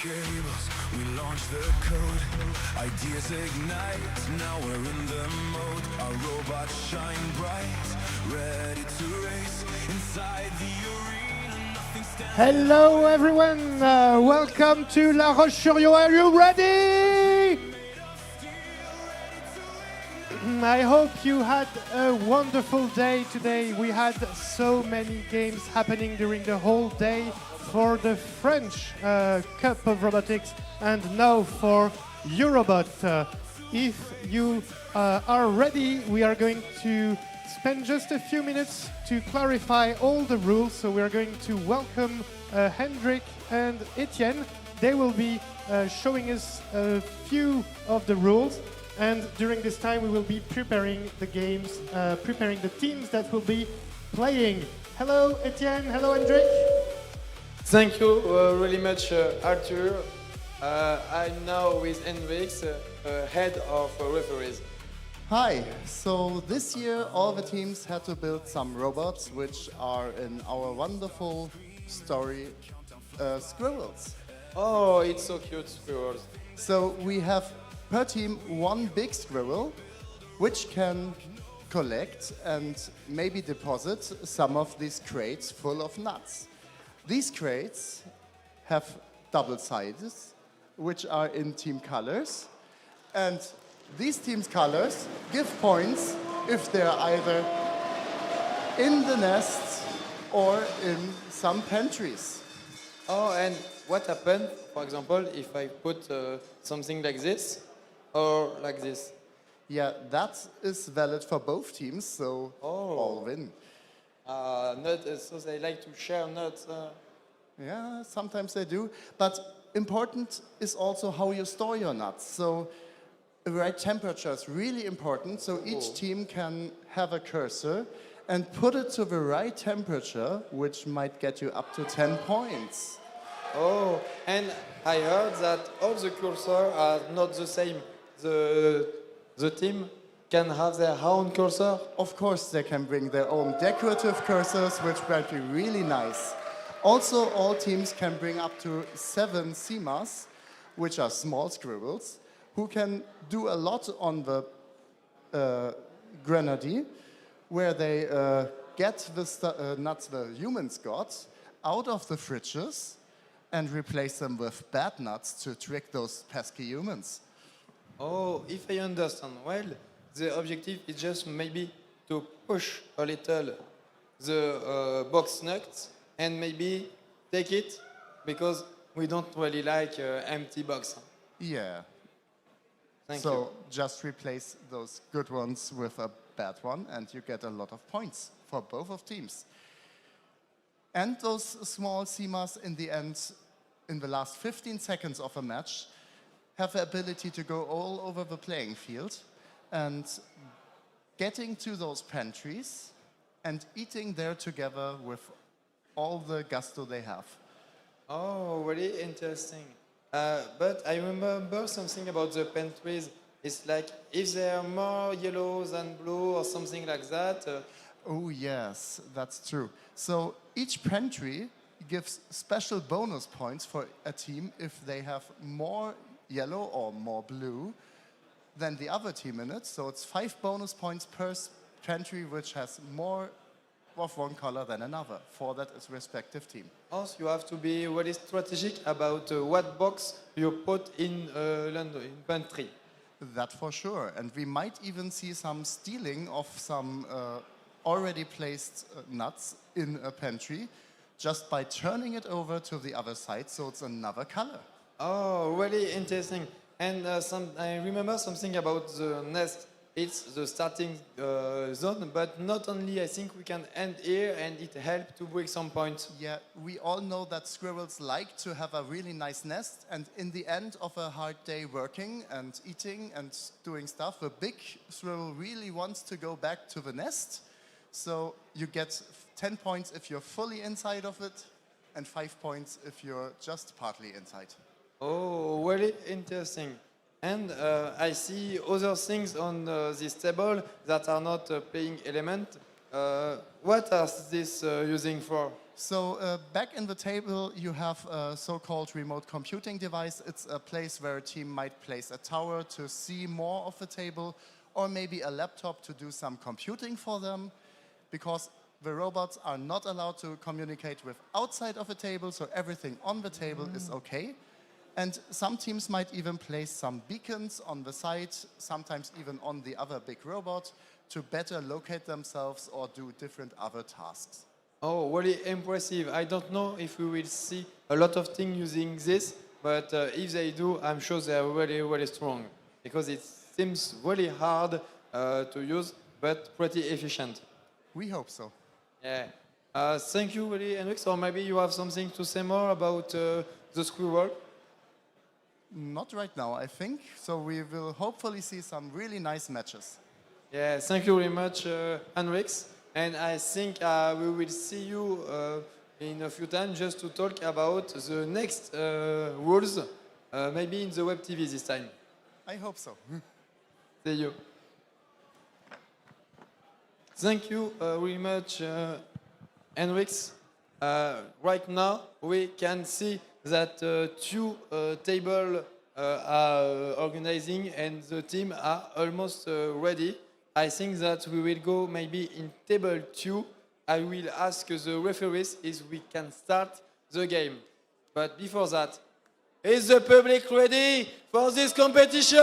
cables, we launch the code. Ideas ignite, now we're in the mode. Our robots shine bright, ready to race inside the arena. Nothing stands. Hello everyone, welcome to La Roche-Sur-Yon. Are you ready? I hope you had a wonderful day today. We had so many games happening during the whole day for the French Cup of Robotics and now for Eurobot. If you are ready, we are going to spend just a few minutes to clarify all the rules. So we are going to welcome Hendrik and Etienne. They will be showing us a few of the rules. And during this time, we will be preparing the games, preparing the teams that will be playing. Hello, Etienne. Hello, Hendrik. Thank you really much, Arthur. I'm now with Hendrik, head of referees. Hi, so this year all the teams had to build some robots which are in our wonderful story, squirrels. Oh, it's so cute, squirrels. So we have per team one big squirrel which can collect and maybe deposit some of these crates full of nuts. These crates have double sides which are in team colors, and these team's colors give points if they're either in the nest or in some pantries. Oh, and what happened, for example, if I put something like this or like this? Yeah, that is valid for both teams, so all win. So they like to share nuts. Yeah, sometimes they do, but important is also how you store your nuts. So the right temperature is really important, so each team can have a cursor and put it to the right temperature, which might get you up to 10 points. Oh, and I heard that all the cursors are not the same. The team can have their own cursor. Of course, they can bring their own decorative cursors, which might be really nice. Also, all teams can bring up to 7 semas, which are small squirrels, who can do a lot on the grenade, where they get the nuts the humans got out of the fridges and replace them with bad nuts to trick those pesky humans. Oh, if I understand well, the objective is just maybe to push a little the box nuts and maybe take it, because we don't really like empty box. Yeah. Thank so you. just replace those good ones with a bad one and you get a lot of points for both of teams. And those small semas in the end, in the last 15 seconds of a match, have the ability to go all over the playing field and getting to those pantries and eating there together with all the gusto they have. Oh, really interesting. But I remember something about the pantries. It's like if they are more yellow than blue or something like that. Oh yes, that's true. So each pantry gives special bonus points for a team if they have more yellow or more blue than the other team in it. So it's 5 bonus points per pantry which has more of one color than another for that respective team. Also, you have to be really strategic about what box you put in pantry. That for sure. And we might even see some stealing of some already placed nuts in a pantry just by turning it over to the other side so it's another color. Oh, really interesting. And I remember something about the nest. It's the starting zone, but not only. I think we can end here and it helps to bring some points. Yeah, we all know that squirrels like to have a really nice nest, and in the end of a hard day working and eating and doing stuff, the big squirrel really wants to go back to the nest. So you get 10 points if you're fully inside of it and 5 points if you're just partly inside. Oh, really interesting. And I see other things on this table that are not playing element. what are this using for? So back in the table, you have a so-called remote computing device. It's a place where a team might place a tower to see more of the table, or maybe a laptop to do some computing for them, because the robots are not allowed to communicate with outside of the table, so everything on the table is okay. And some teams might even place some beacons on the side, sometimes even on the other big robot, to better locate themselves or do different other tasks. Oh, really impressive. I don't know if we will see a lot of things using this, but if they do, I'm sure they are really, really strong, because it seems really hard to use, but pretty efficient. We hope so. Yeah. Thank you, really, Henrik. Or maybe you have something to say more about the squirrel? Not right now, I think. So we will hopefully see some really nice matches. Yeah, thank you very much, Henrik. And I think we will see you in a few times just to talk about the next rules, maybe in the web TV this time. I hope so. See you. Thank you very much, Henrik. Right now, we can see that two tables are organizing and the team are almost ready. I think that we will go maybe in table 2. I will ask the referees if we can start the game. But before that, is the public ready for this competition?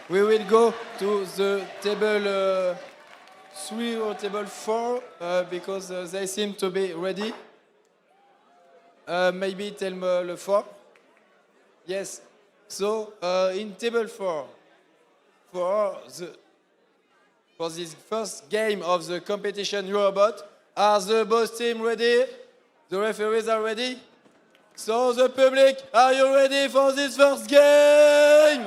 We will go to the table 3 or table 4 because they seem to be ready. Maybe table 4. Yes. So in table 4, for this first game of the competition Eurobot, are the both team ready? The referees are ready? So the public, are you ready for this first game?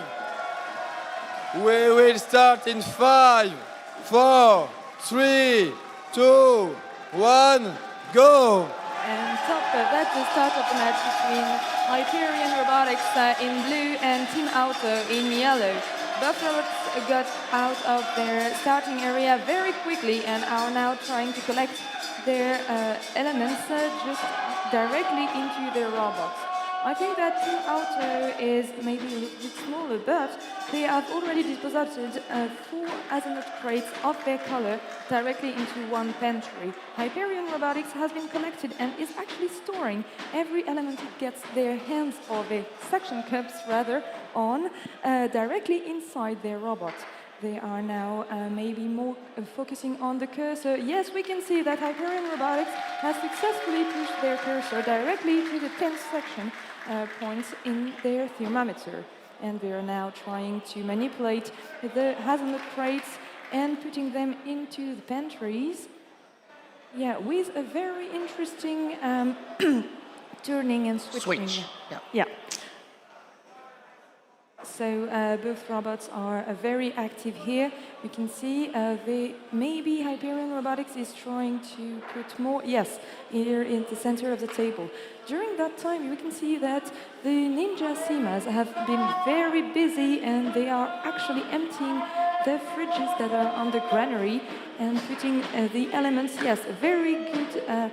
We will start in 5, 4, 3, 2, 1, go! And that's the start of the match between Hyperion Robotics in blue and Team Auto in yellow. Both robots got out of their starting area very quickly and are now trying to collect their elements just directly into their robots. I think that Team Auto is maybe a little bit smaller, but they have already deposited 4 azimuth crates of their color directly into one pantry. Hyperion Robotics has been collected and is actually storing every element it gets their hands, or their suction cups rather, on directly inside their robot. They are now maybe more focusing on the cursor. Yes, we can see that Hyperion Robotics has successfully pushed their cursor directly to the 10th section points in their thermometer. And they are now trying to manipulate the hazelnut crates and putting them into the pantries. Yeah, with a very interesting turning and switching. Yeah. So both robots are very active here. We can see maybe Hyperion Robotics is trying to put more, yes, here in the center of the table. During that time, we can see that the Ninja Semas have been very busy and they are actually emptying the fridges that are on the granary and putting the elements, yes, a very good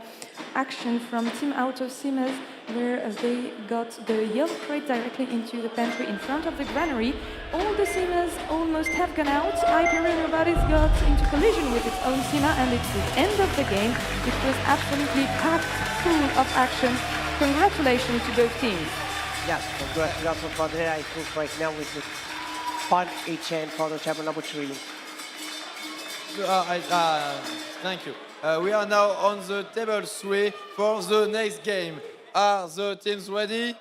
action from Team Auto Semas, where they got the yellow crate directly into the pantry in front of the granary. All the Semas almost have gone out. Hyperion Robotics got into collision with its own Sema, and it's the end of the game. It was absolutely packed full of action. Congratulations to both teams. Yes, congratulations for that. I think right now with the fun HN for the table number 3. Thank you. We are now on the table 3 for the next game. Are the teams ready?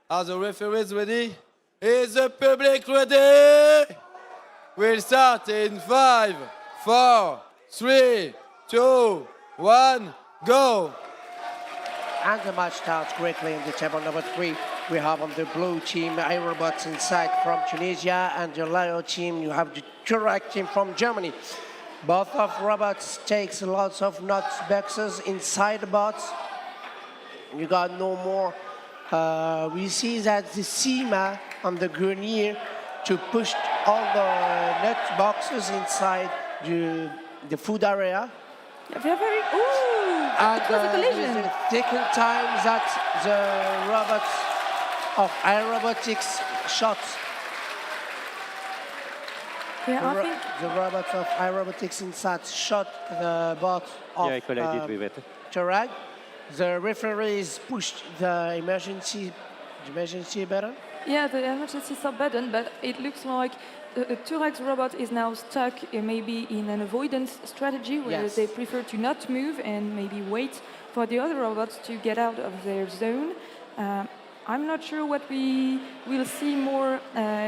Are the referees ready? Is the public ready? We'll start in 5, 4, 3, 2, 1, go! And the match starts quickly in the table number 3. We have on the blue team Eurobots inside from Tunisia, and the yellow team you have the Turek team from Germany. Both of robots takes lots of nuts boxes inside the bots. You got no more we see that the SEMA on the grenier to push all the nut boxes inside the food area. Yeah, they're very. Ooh! And It was a this is collision. the second time that the robots of aerobotics shot. Yeah, I think. The robots of aerobotics inside shot the bot of Yeah, I collided with it. Chirag. The referees pushed the emergency button. Yeah, the emergency stop button, but it looks like Turag's robot is now stuck maybe in an avoidance strategy where Yes. they prefer to not move and maybe wait for the other robots to get out of their zone. I'm not sure what we will see more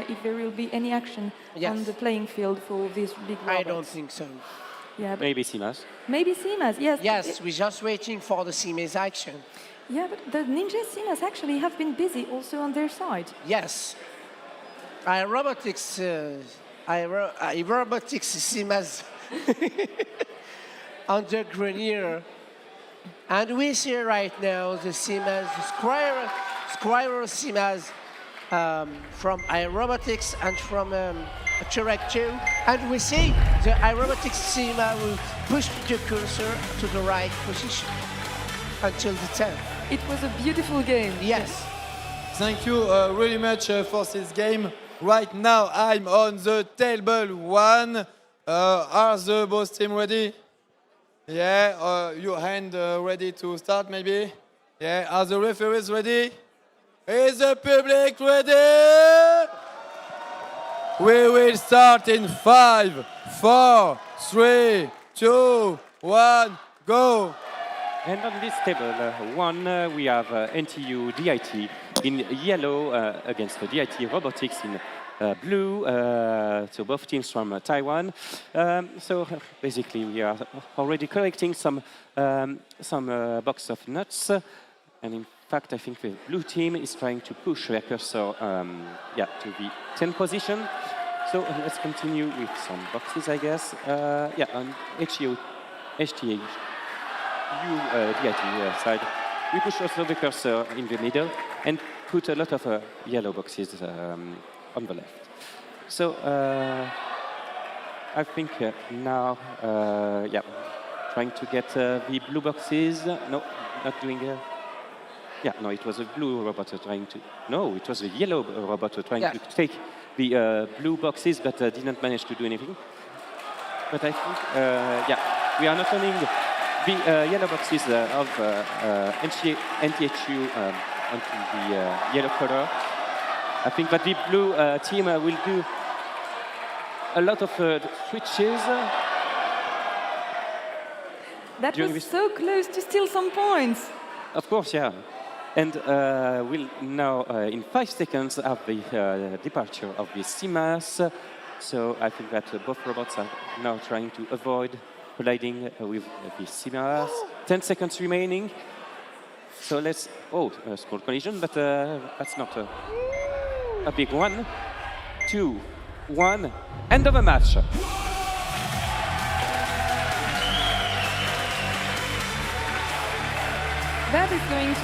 if there will be any action Yes. on the playing field for these big robots. I don't think so. Yeah, but Maybe Simas. maybe Simas, yes. Yes, we're just waiting for the CMA's action. Yeah, but the Ninja Simas actually have been busy also on their side. Yes. Aerobotics CMA's on the grenier. And we see right now the CMA's squirrel CMA's from aerobotics and from Chirag 2. And we see the aerobotics CMA will push the cursor to the right position until the 10th. It was a beautiful game. Yes. Thank you really much for this game. Right now I'm on the table 1. Are the both team ready? Yeah, your hand ready to start maybe? Yeah, are the referees ready? Is the public ready? We will start in 5, 4, 3, 2, 1, go! And on this table, we have NTU DIT in yellow against the DIT Robotics in blue. So both teams from Taiwan. So basically, we are already collecting some box of nuts, and in fact, I think the blue team is trying to push their cursor, to the 10th position. So let's continue with some boxes, I guess. On HTA. DIT side, we push also the cursor in the middle and put a lot of yellow boxes on the left. So I think now, trying to get the blue boxes. No, not doing. No, it was a blue robot trying to. No, it was a yellow robot trying to take the blue boxes, but didn't manage to do anything. But I think, we are not owning the yellow boxes of NTHU onto the yellow color. I think that the blue team will do a lot of switches. That During was this- so close to steal some points. Of course, yeah. And we'll now, in 5 seconds, have the departure of the CMAS. So I think that both robots are now trying to avoid colliding with the CMAS. 10 seconds remaining. So let's... Oh, a small collision, but that's not a big one. 2, 1, end of the match. That is going to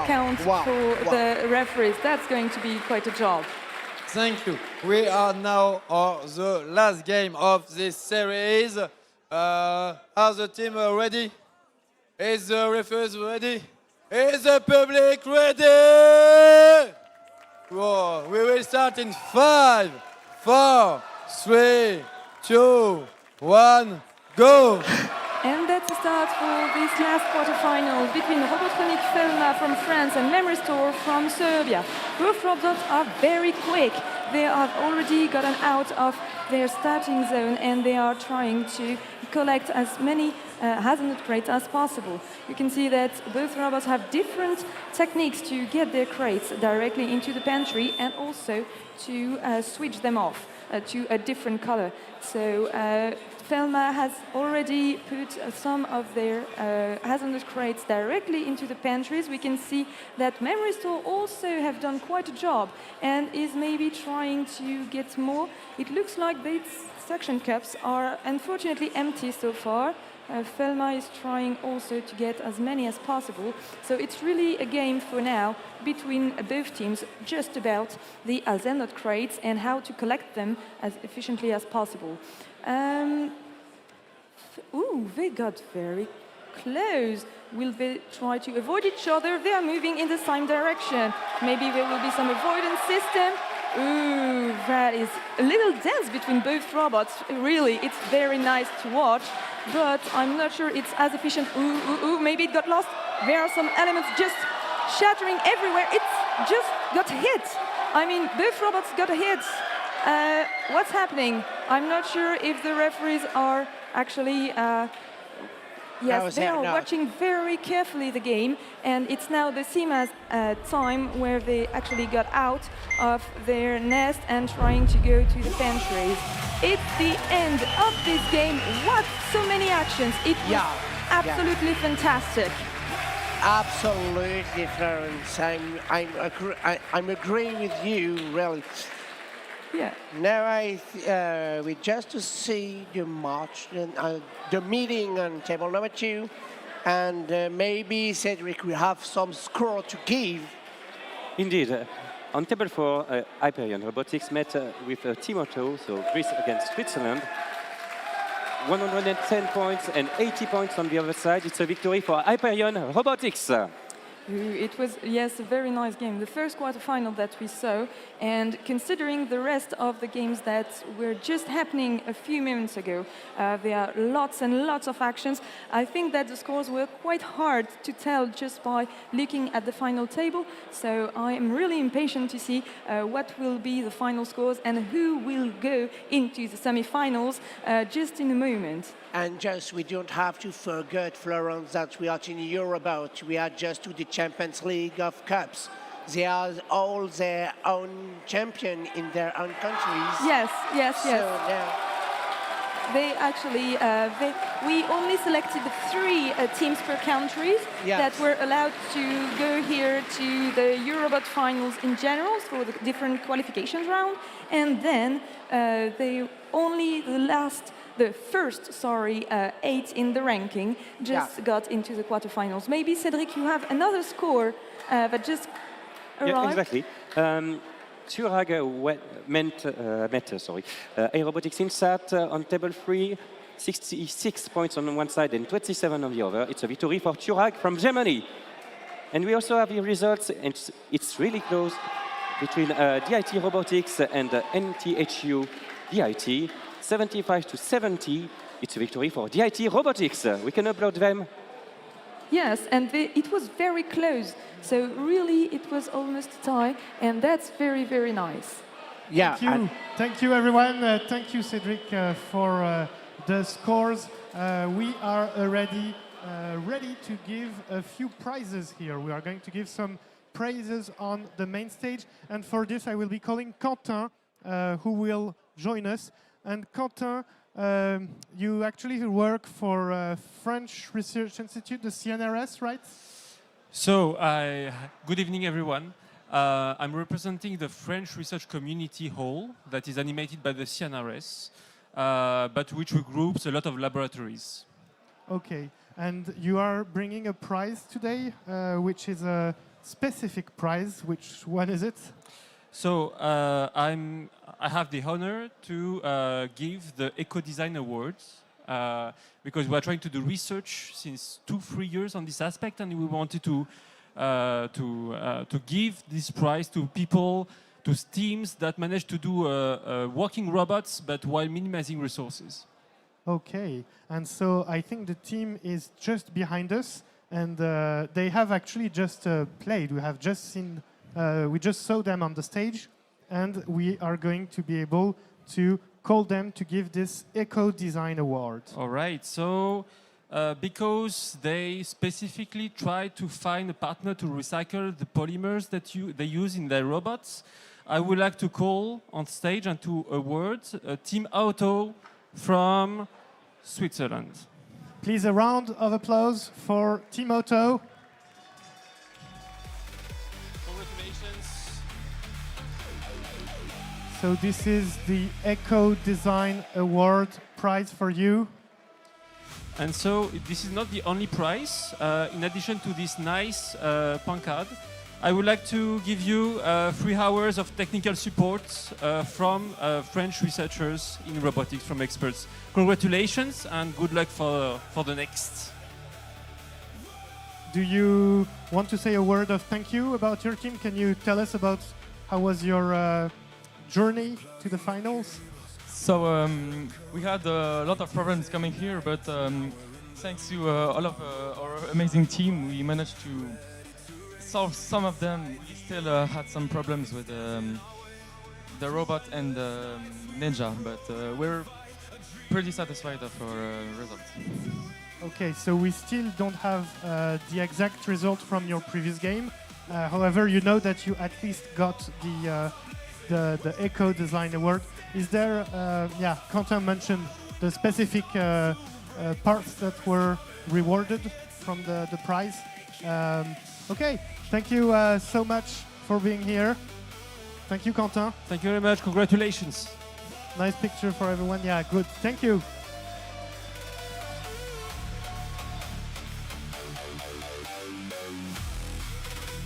count for the referees. That's going to be quite a job. Thank you. We are now on the last game of this series. Are the team ready? Is the referees ready? Is the public ready? Whoa. We will start in 5, 4, 3, 2, 1, go! And that's the start for this last quarterfinal between Robotronic Felna from France and Memory Store from Serbia. Both robots are very quick. They have already gotten out of their starting zone and they are trying to collect as many hazelnut crates as possible. You can see that both robots have different techniques to get their crates directly into the pantry and also to switch them off to a different color. So Thelma has already put some of their hazardous crates directly into the pantries. We can see that Memory Store also have done quite a job and is maybe trying to get more. It looks like these suction cups are unfortunately empty so far. Thelma is trying also to get as many as possible. So it's really a game for now between both teams, just about the Alzendot crates and how to collect them as efficiently as possible. They got very close. Will they try to avoid each other? They are moving in the same direction. Maybe there will be some avoidance system. Ooh, that is a little dance between both robots. Really, it's very nice to watch, but I'm not sure it's as efficient. Maybe it got lost. There are some elements just shattering everywhere. It's just got hit. I mean, both robots got a hit. What's happening? I'm not sure if the referees are actually... Yes, they are watching very carefully the game, and it's now the Sima's time where they actually got out of their nest and trying to go to the pantries. It's the end of this game. What? So many actions. It was absolutely fantastic. Absolutely, Florence. I'm agreeing with you, really. Yeah. Now we just see the match, the meeting on table number 2, and maybe Cedric will have some score to give. Indeed. On table 4, Hyperion Robotics met with Team Otto, so Greece against Switzerland. 110 points and 80 points on the other side. It's a victory for Hyperion Robotics. It was, yes, a very nice game. The first quarterfinal that we saw, and considering the rest of the games that were just happening a few moments ago, there are lots and lots of actions. I think that the scores were quite hard to tell just by looking at the final table. So I am really impatient to see what will be the final scores and who will go into the semi-finals just in a moment. And just, we don't have to forget, Florence, that we are in Eurobot. We are just to the Champions League of Cups. They are all their own champion in their own countries. Yes. So, They actually, we only selected 3 teams per country that were allowed to go here to the Eurobot finals in general for the different qualifications round. And then they only the first 8 in the ranking just got into the quarterfinals. Maybe, Cedric, you have another score that just arrived? Yeah, exactly. Turag met Aerobotics Insat on table 3, 66 points on one side and 27 on the other. It's a victory for Turag from Germany. And we also have the results, and it's really close between DIT Robotics and NTHU DIT. 75 to 70, it's a victory for DIT Robotics. We can upload them. Yes, and it was very close. So really, it was almost a tie, and that's very, very nice. Yeah. Thank you, everyone. Thank you, Cedric, for the scores. We are already ready to give a few prizes here. We are going to give some prizes on the main stage, and for this, I will be calling Quentin, who will join us. And Quentin, you actually work for French Research Institute, the CNRS, right? So, good evening, everyone. I'm representing the French Research Community Hall that is animated by the CNRS, but which regroups a lot of laboratories. Okay, and you are bringing a prize today, which is a specific prize. Which one is it? So, I have the honor to give the Eco Design Awards because we are trying to do research since 2-3 years on this aspect, and we wanted to give this prize to people, to teams that manage to do working robots, but while minimizing resources. Okay, and so I think the team is just behind us, and they have actually just played. We have just seen, we just saw them on the stage. And we are going to be able to call them to give this Eco Design Award. All right, so because they specifically try to find a partner to recycle the polymers that they use in their robots, I would like to call on stage and to award Team Auto from Switzerland. Please, a round of applause for Team Otto. Congratulations. So this is the Eco Design Award prize for you. And so this is not the only prize. In addition to this nice pancard, I would like to give you 3 hours of technical support from French researchers in robotics, from experts. Congratulations and good luck for the next. Do you want to say a word of thank you about your team? Can you tell us about how was your journey to the finals? So we had a lot of problems coming here, but thanks to all of our amazing team, we managed to solve some of them. We still had some problems with the robot and the ninja, but we're pretty satisfied of our results. Okay, so we still don't have the exact result from your previous game. However, you know that you at least got the Eco Design Award. Is there, Quentin mentioned the specific parts that were rewarded from the prize. Okay, thank you so much for being here. Thank you, Quentin. Thank you very much. Congratulations. Nice picture for everyone. Yeah, good. Thank you.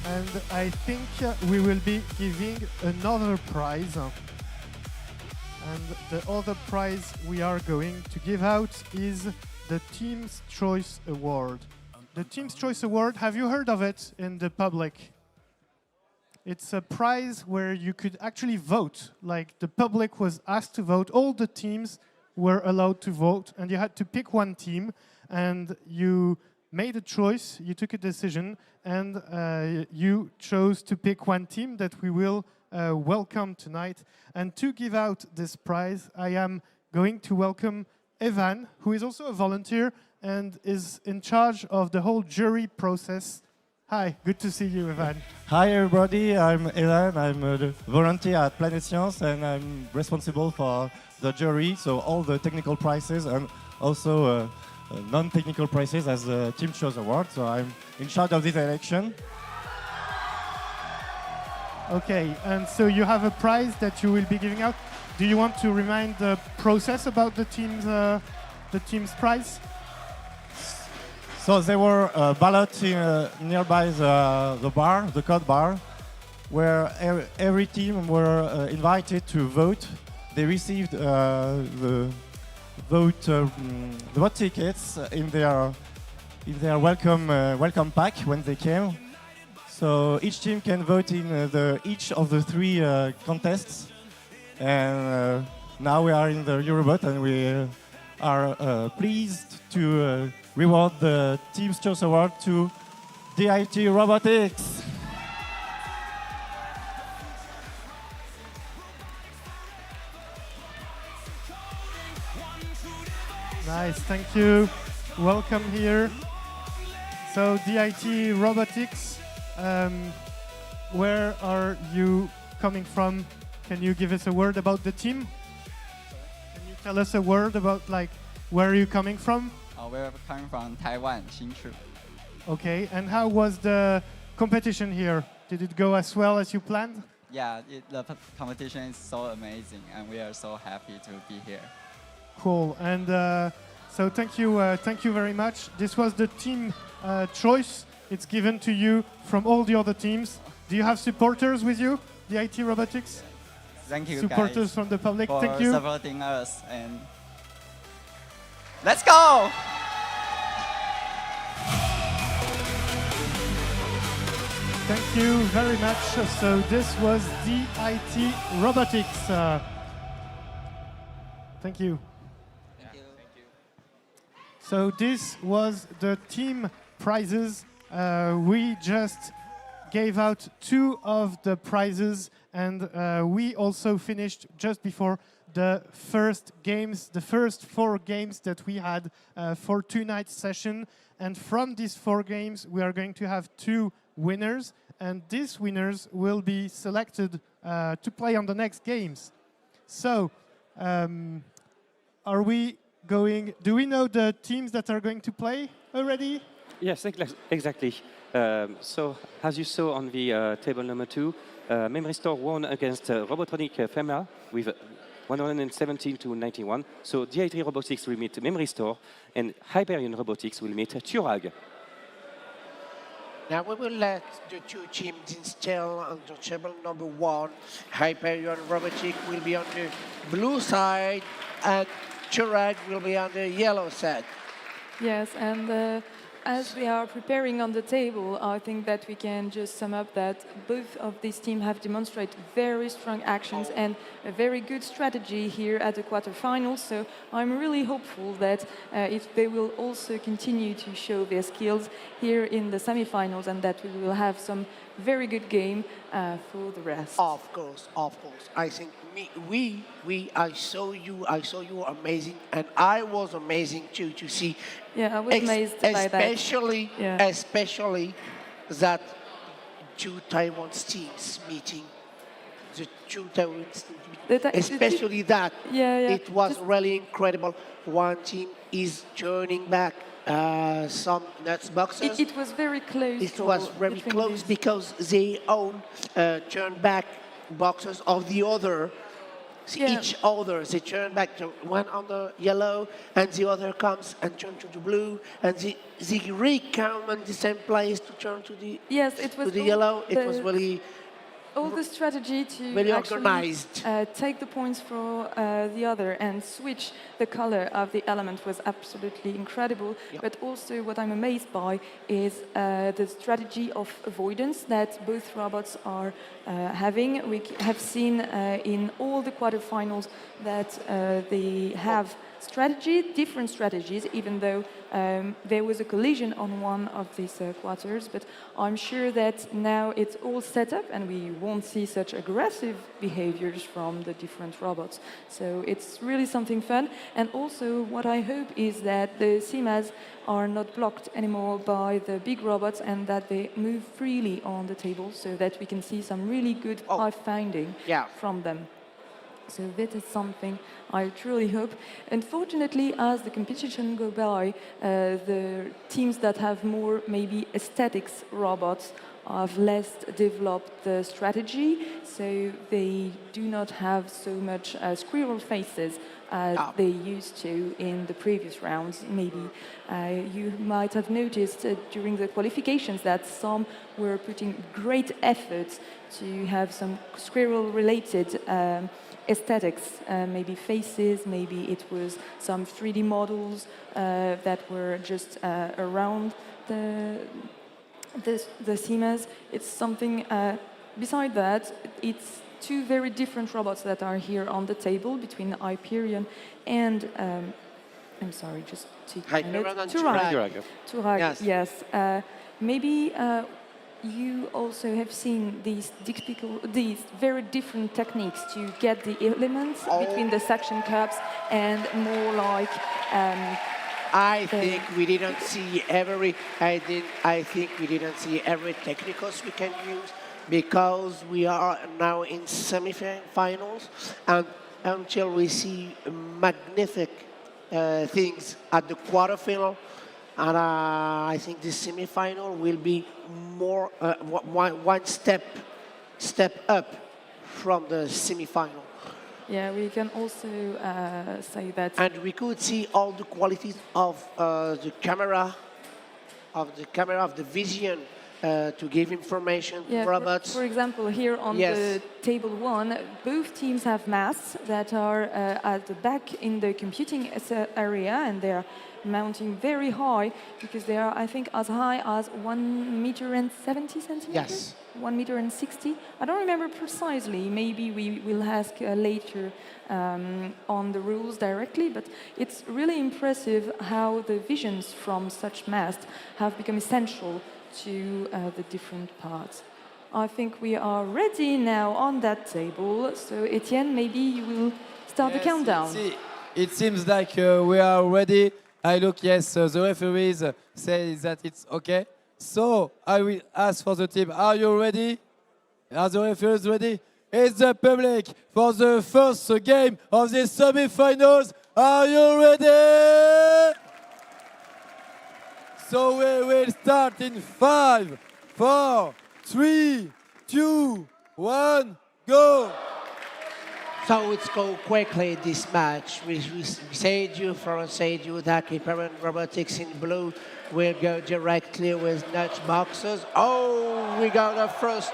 And I think we will be giving another prize. And the other prize we are going to give out is the Team's Choice Award. The Team's Choice Award, have you heard of it in the public? It's a prize where you could actually vote. Like, the public was asked to vote. All the teams were allowed to vote, and you had to pick one team, and you made a choice, you took a decision, and you chose to pick one team that we will welcome tonight. And to give out this prize, I am going to welcome Evan, who is also a volunteer and is in charge of the whole jury process. Hi, good to see you, Evan. Hi everybody, I'm Evan, I'm a volunteer at Planète Sciences and I'm responsible for the jury, so all the technical prizes and also non-technical prizes as the Team Choice Award, so I'm in charge of this election. Okay, and so you have a prize that you will be giving out. Do you want to remind the process about the team's prize? So there were ballots nearby the bar, the code bar, where every team were invited to vote. They received the vote tickets in their welcome pack when they came. So each team can vote in each of the 3 contests. And now we are in the Eurobot and we are pleased to reward the Team's Choice Award to DIT Robotics. Nice, thank you. Welcome here. So DIT Robotics, where are you coming from? Can you give us a word about the team? Can you tell us a word about where are you coming from? We're coming from Taiwan, Hsinchu. Okay, and how was the competition here? Did it go as well as you planned? Yeah, the competition is so amazing, and we are so happy to be here. Cool, and so thank you very much. This was the team choice. It's given to you from all the other teams. Do you have supporters with you, the IT Robotics? Thank you, supporters guys, from the public. for Thank you. supporting us, and let's go! Thank you very much. So this was DIT Robotics. Thank you. Thank you. So this was the team prizes. We just gave out 2 of the prizes, and we also finished just before the first games, the first 4 games that we had for tonight's session. And from these 4 games, we are going to have 2 winners, and these winners will be selected to play on the next games. So, are we going. Do we know the teams that are going to play already? Yes, exactly. So, as you saw on the table number 2, Memory Store won against Robotronic FEMA with 117 to 91. So, DIT Robotics will meet Memory Store, and Hyperion Robotics will meet Turag. Now we will let the two teams install on the table number 1. Hyperion Robotics will be on the blue side, and Turag will be on the yellow side. Yes, and as we are preparing on the table, I think that we can just sum up that both of these teams have demonstrated very strong actions and a very good strategy here at the quarterfinals. So I'm really hopeful that if they will also continue to show their skills here in the semifinals, and that we will have some very good game for the rest. Of course, of course. I think I saw you amazing, and I was amazing too to see. Yeah, I was amazed by that. Especially that two Taiwan teams meeting. The two Taiwan teams, especially that. It was really incredible. One team is turning back some nuts boxes. It was very close. It was very close because they own turn back boxes of the other. Each other, they turn back to one on the yellow, and the other comes and turn to the blue, and they recount on the same place to turn to the yellow. It was really all the strategy to really actually organized. Take the points for the other and switch the color of the element was absolutely incredible. But also what I'm amazed by is the strategy of avoidance that both robots are having. We have seen in all the quarterfinals that they have different strategies, even though there was a collision on one of these quarters. But I'm sure that now it's all set up and we won't see such aggressive behaviors from the different robots. So it's really something fun. And also what I hope is that the CMAs are not blocked anymore by the big robots and that they move freely on the table so that we can see some really good pathfinding from them. So that is something I truly hope. Unfortunately, as the competition go by, the teams that have more maybe aesthetics robots have less developed the strategy, so they do not have so much squirrel faces as they used to in the previous rounds. Maybe you might have noticed during the qualifications that some were putting great effort to have some squirrel-related aesthetics, maybe faces, maybe it was some 3D models that were just around the CMAs. It's something, beside that, it's two very different robots that are here on the table between Hyperion and, I'm sorry, just to Turag, yes. Maybe you also have seen these very different techniques to get the elements between the suction cups and more like. I think we didn't see every. I think we didn't see every technicals we can use because we are now in semifinals, and until we see magnificent things at the quarterfinal. And I think the semifinal will be more one step up from the semifinal. Yeah, we can also say that. And we could see all the qualities of the camera, of the vision to give information to robots. For example, here on the table 1, both teams have masts that are at the back in the computing area, and they are mounting very high because they are, I think, as high as 1.70 meters. Yes. 1.60 meters. I don't remember precisely. Maybe we will ask later on the rules directly, but it's really impressive how the visions from such masts have become essential to the different parts. I think we are ready now on that table. So, Etienne, maybe you will start the countdown. It seems like we are ready. I look, the referees say that it's okay. So I will ask for the team, are you ready? Are the referees ready? It's the public for the first game of the semi-finals. Are you ready? So we will start in 5, 4, 3, 2, 1, go! So let's go quickly this match. We said you from said you that Hyperion Robotics in blue will go directly with nut boxes. Oh, we got a first.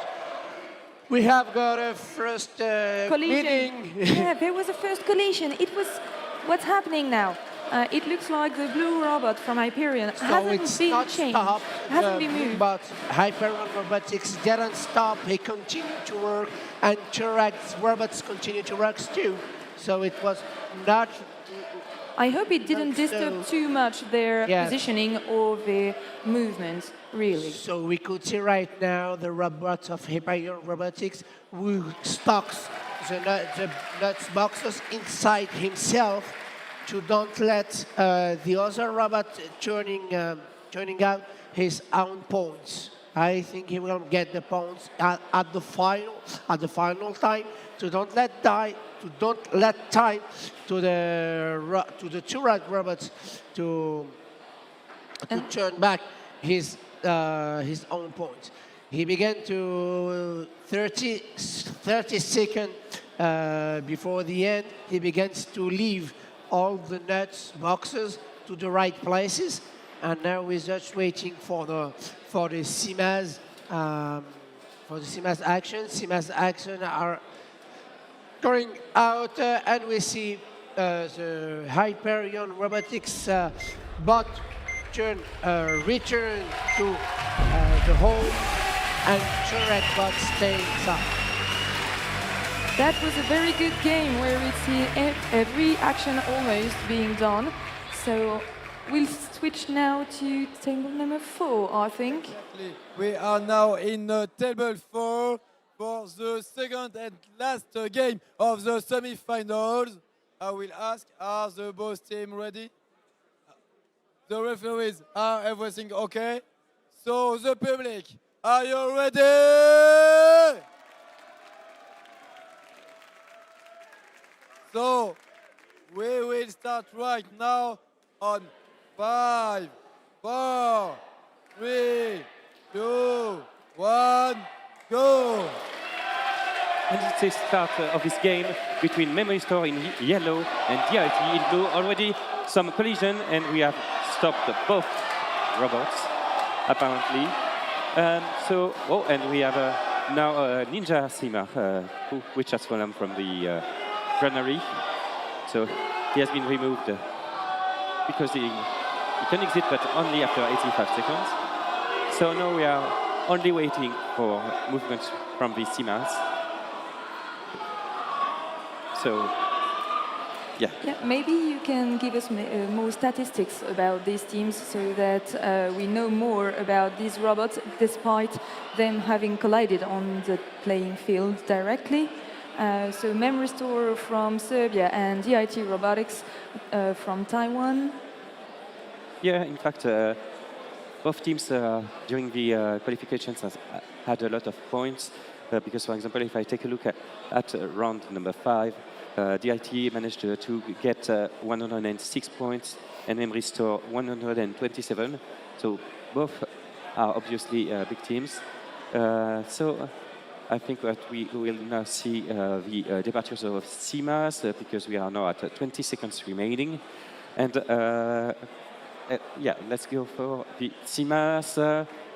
We have got a first Collision. Yeah, there was a first collision. It was what's happening now. It looks like the blue robot from Hyperion hasn't been changed, hasn't been moved. But Hyperion Robotics didn't stop. He continued to work, and Turac's robots continue to work too. So it was not. I hope it didn't disturb too much their positioning or their movements, really. So we could see right now the robot of Hyperion Robotics who stocks the nuts boxes inside himself to don't let the other robot turning out his own points. I think he will get the points at the final time. To don't let time to the two robots to turn back his own points. He began to 30 seconds before the end. He begins to leave all the nuts boxes to the right places, and now we're just waiting for the CMAS action. CMAS action are going out, and we see the Hyperion Robotics bot return to the home, and Turret bot staying inside. That was a very good game where we see every action almost being done. So we'll switch now to table number 4, I think. We are now in table 4 for the second and last game of the semi-finals. I will ask, are the both teams ready? The referees, are everything okay? So the public, are you ready? So we will start right now on 5, 4, 3, 2, 1, go! And it's the start of this game between Memory Store in yellow and DIT in blue. Already some collision, and we have stopped both robots, apparently. And we have now Ninja Sima, which has fallen from the granary. So he has been removed because he can exit, but only after 85 seconds. So now we are only waiting for movements from the Simas. So, yeah. Maybe you can give us more statistics about these teams so that we know more about these robots, despite them having collided on the playing field directly. So Memory Store from Serbia and DIT Robotics from Taiwan. Yeah, in fact, both teams during the qualifications had a lot of points because, for example, if I take a look at round number 5, DIT managed to get 106 points and Memory Store 127. So both are obviously big teams. So I think that we will now see the departures of CMAS because we are now at 20 seconds remaining. And yeah, let's go for the CMAS.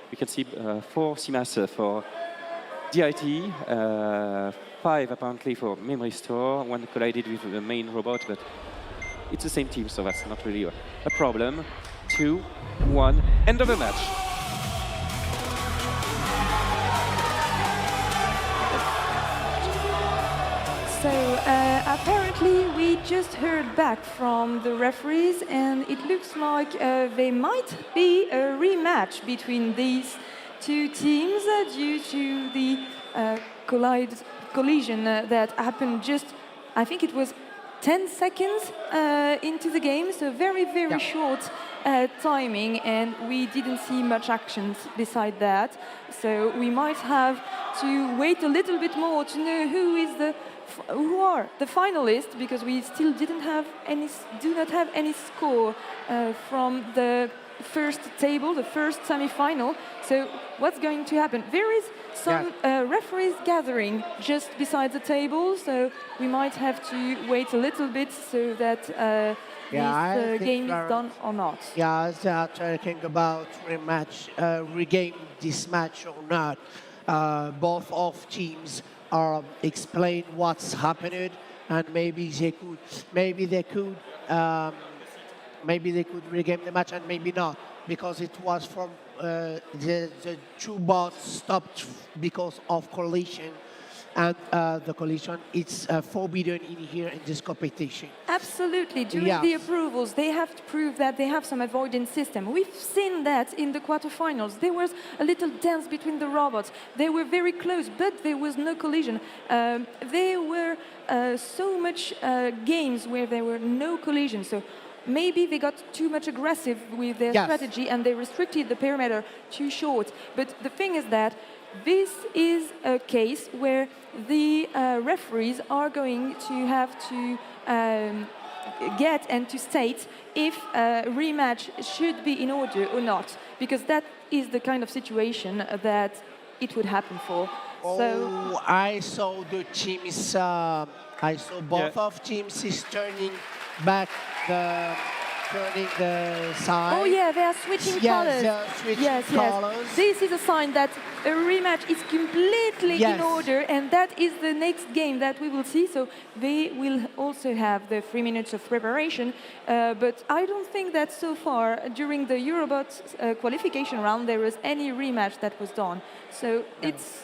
We can see 4 CMAS for DIT, 5 apparently for Memory Store. 1 collided with the main robot, but it's the same team, so that's not really a problem. 2, 1, end of the match. So apparently we just heard back from the referees, and it looks like there might be a rematch between these two teams due to the collision that happened just, I think it was 10 seconds into the game, so very short timing, and we didn't see much actions beside that. So we might have to wait a little bit more to know who is the who are the finalists, because we still do not have any score from the first table, the first semi-final. So what's going to happen? There is some referees gathering just beside the table, so we might have to wait a little bit so that this game is done or not. Yeah, they are talking about rematch, regame this match or not. Both of teams are explain what's happened, and maybe they could regame the match, and maybe not, because it was from the two bots stopped because of collision, and the collision it's forbidden in here in this competition. Absolutely. During the approvals, they have to prove that they have some avoidance system. We've seen that in the quarterfinals. There was a little dance between the robots. They were very close, but there was no collision. There were so much games where there were no collision. So maybe they got too much aggressive with their strategy and they restricted the perimeter too short. But the thing is that this is a case where the referees are going to have to get and to state if a rematch should be in order or not, because that is the kind of situation that it would happen for. So I saw the teams. I saw both of teams is turning back turning the side. Oh yeah, they are switching colors. They are switching colors. This is a sign that a rematch is completely in order, and that is the next game that we will see. So they will also have the 3 minutes of preparation. But I don't think that so far during the Eurobot qualification round there was any rematch that was done. So it's.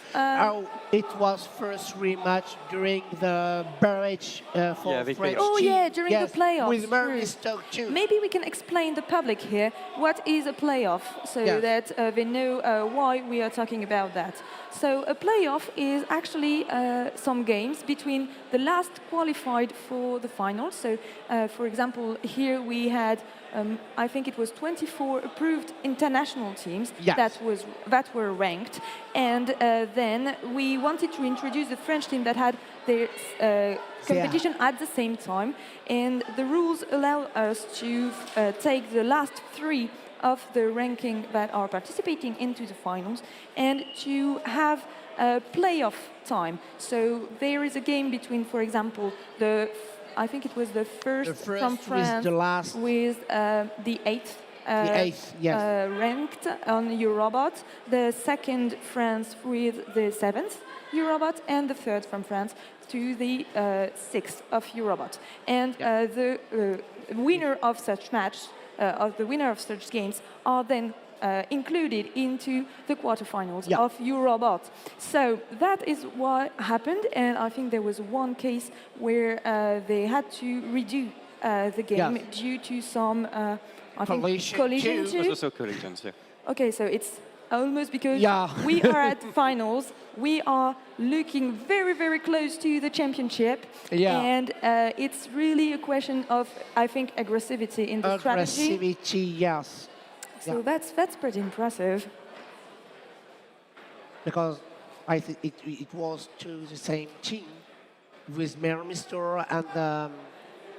It was first rematch during the barrage for French team. During the playoffs. With Mermister too. Maybe we can explain the public here what is a playoff, so that they know why we are talking about that. So a playoff is actually some games between the last qualified for the finals. So, for example, here we had. I think it was 24 approved international teams that were ranked, and then we wanted to introduce the French team that had their competition at the same time, and the rules allow us to take the last 3 of the ranking that are participating into the finals and to have a playoff time. So there is a game between, for example, I think it was the first from France with the 8th ranked on Eurobot, the second France with the 7th Eurobot, and the third from France to the 6th of Eurobot. And the winner of such match, the winner of such games, are then included into the quarterfinals of Eurobot. So that is what happened, and I think there was one case where they had to redo the game due to some collision too. Also collisions, Okay, so it's almost because we are at finals, we are looking very, very close to the championship, and it's really a question of, I think, aggressivity in the strategy. Aggressivity, yes. So that's pretty impressive. Because I think it was to the same team with Mermister, and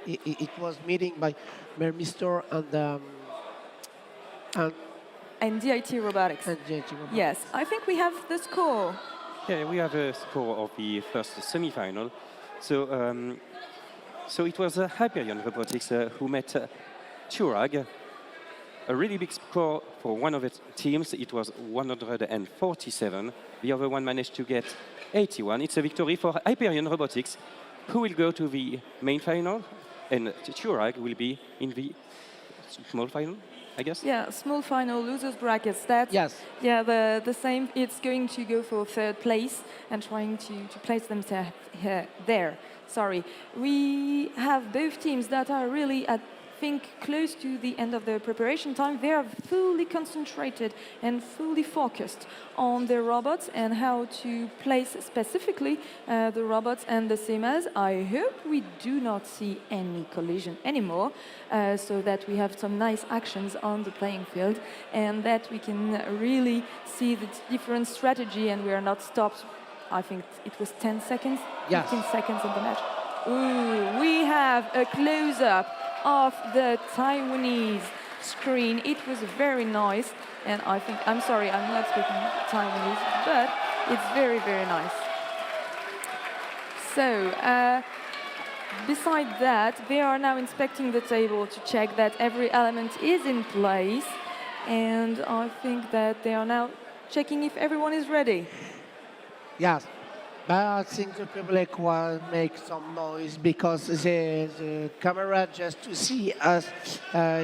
it was meeting by Mermister and DIT Robotics. Yes, I think we have the score. Yeah, we have a score of the first semi-final. So, so it was Hyperion Robotics who met Turag. A really big score for one of its teams. It was 147. The other one managed to get 81. It's a victory for Hyperion Robotics, who will go to the main final, and Turag will be in the small final, I guess. Yeah, small final, losers brackets. That's yeah, the same. It's going to go for 3rd place and trying to place themselves there. Sorry, we have both teams that are really at. Close to the end of the preparation time. They are fully concentrated and fully focused on their robots and how to place specifically the robots and the semis. I hope we do not see any collision anymore, so that we have some nice actions on the playing field and that we can really see the different strategy and we are not stopped I think it was 10 seconds, Yes. 15 seconds in the match. Ooh, we have a close-up of the Taiwanese screen. It was very nice, and I think, I'm sorry, I'm not speaking Taiwanese, but it's very, very nice. So, beside that, they are now inspecting the table to check that every element is in place, and I think that they are now checking if everyone is ready. Yes, but I think the public will make some noise because the camera just to see us,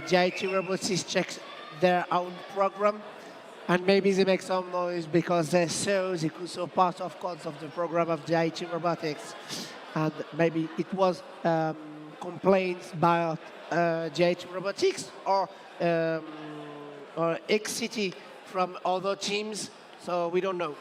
DIT Robotics checks their own program, and maybe they make some noise because they could saw part of codes of the program of DIT Robotics, and maybe it was complaints by DIT Robotics or XCT from other teams, so we don't know.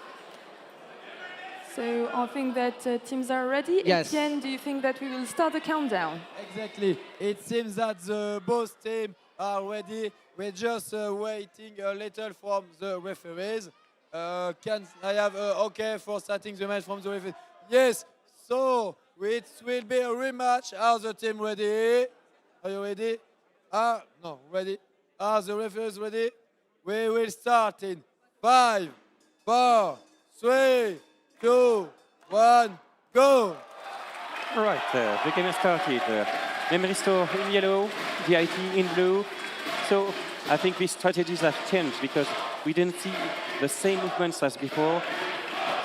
So I think that teams are ready. Yes. Etienne, do you think that we will start the countdown? Exactly. It seems that the both teams are ready. We're just waiting a little from the referees. Can I have OK for starting the match from the referees? Yes. So it will be a rematch. Are the team ready? Are you ready? No, ready. Are the referees ready? We will start in 5, 4, 3, 2, 1, go! All right, the game has started. Memory Store in yellow, DIT in blue. So I think these strategies have changed because we didn't see the same movements as before.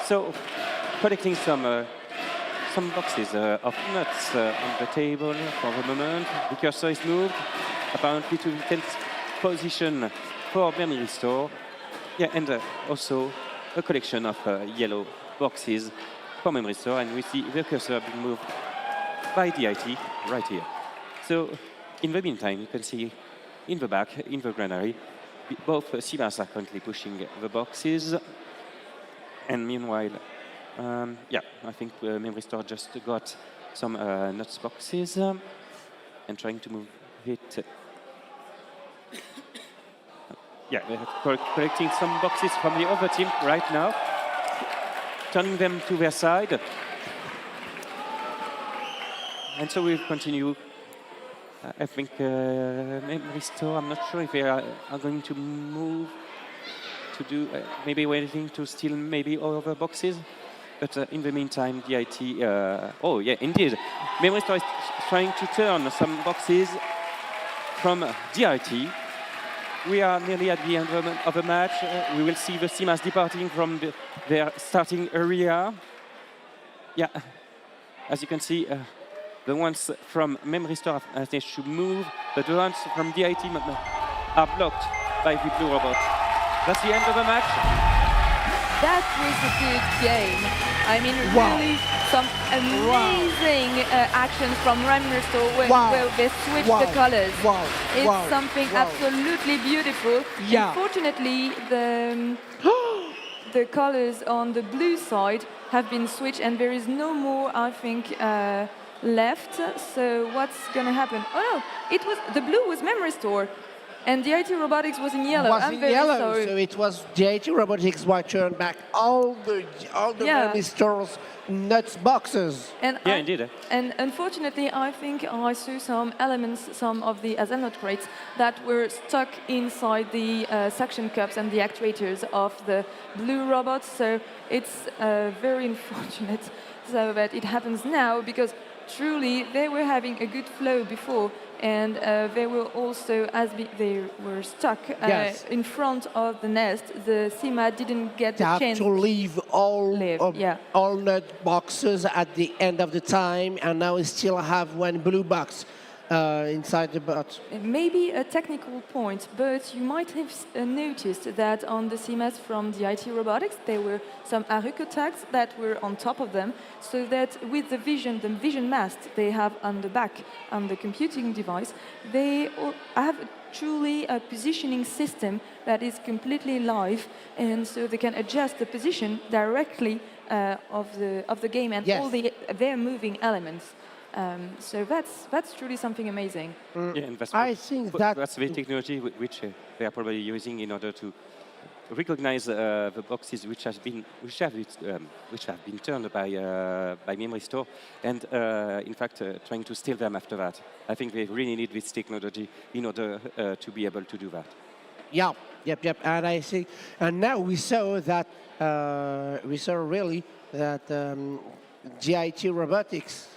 So collecting some boxes of nuts on the table for the moment. The cursor is moved, apparently to the 10th position for Memory Store. Yeah, and also a collection of yellow boxes for Memory Store, and we see the cursor being moved by DIT right here. So in the meantime, you can see in the back, in the granary, both CMAS are currently pushing the boxes, and meanwhile, yeah, I think Memory Store just got some nuts boxes and trying to move it. Yeah, they're collecting some boxes from the other team right now, turning them to their side. And so we'll continue. I think Memory Store, I'm not sure if they are going to move to do, maybe waiting to steal maybe all of the boxes. But in the meantime, DIT, oh yeah, indeed. Memory Store is trying to turn some boxes from DIT. We are nearly at the end of the match. We will see the CMAS departing from their starting area. Yeah, as you can see, the ones from Memory Store have managed to move, but the ones from DIT are blocked by the blue robot. That's the end of the match. That was a good game. I mean, really some amazing actions from Memory Store where they switched the colors. It's something absolutely beautiful. Yeah. Unfortunately, the colors on the blue side have been switched, and there is no more, I think, left. So what's going to happen? Oh no, the blue was Memory Store. And DIT Robotics was in yellow. Was in yellow, so it was DIT Robotics who turned back all the Memory Store's nuts boxes. And yeah, indeed. And unfortunately, I think I saw some elements, some of the hazelnut crates that were stuck inside the suction cups and the actuators of the blue robots. So it's very unfortunate so that it happens now, because truly they were having a good flow before. And they were also, they were stuck in front of the nest. The CMA didn't get the chance to leave all nut boxes at the end of the time, and now we still have one blue box inside the bot. Maybe a technical point, but you might have noticed that on the CMAs from DIT Robotics, there were some Haruko tags that were on top of them, so that with the vision mast they have on the back, on the computing device, they have truly a positioning system that is completely live, and so they can adjust the position directly of the game and all their moving elements. So that's truly something amazing. Yeah, and that's I think that's the technology which they are probably using in order to recognize the boxes which have been turned by memory store, and in fact trying to steal them after that. I think they really need this technology in order to be able to do that. Yeah, yep. And I think, and now we saw that really that GIT Robotics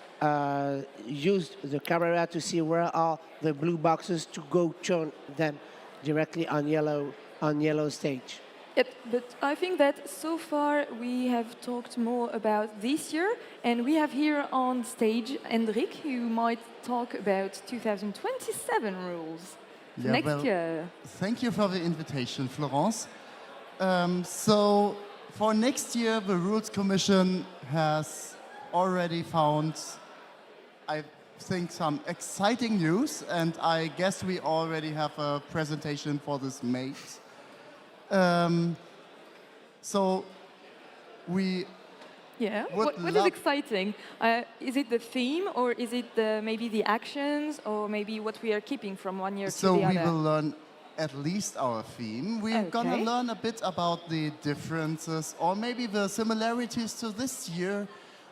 used the camera to see where are the blue boxes to go turn them directly on yellow stage. Yep, but I think that so far we have talked more about this year, and we have here on stage Hendrik, who might talk about 2027 rules next year. Thank you for the invitation, Florence. So for next year, the Rules Commission has already found, I think, some exciting news, and I guess we already have a presentation for this made. So we what is exciting? Is it the theme, or is it maybe the actions, or maybe what we are keeping from one year to the other? So we will learn at least our theme. We're gonna learn a bit about the differences or maybe the similarities to this year,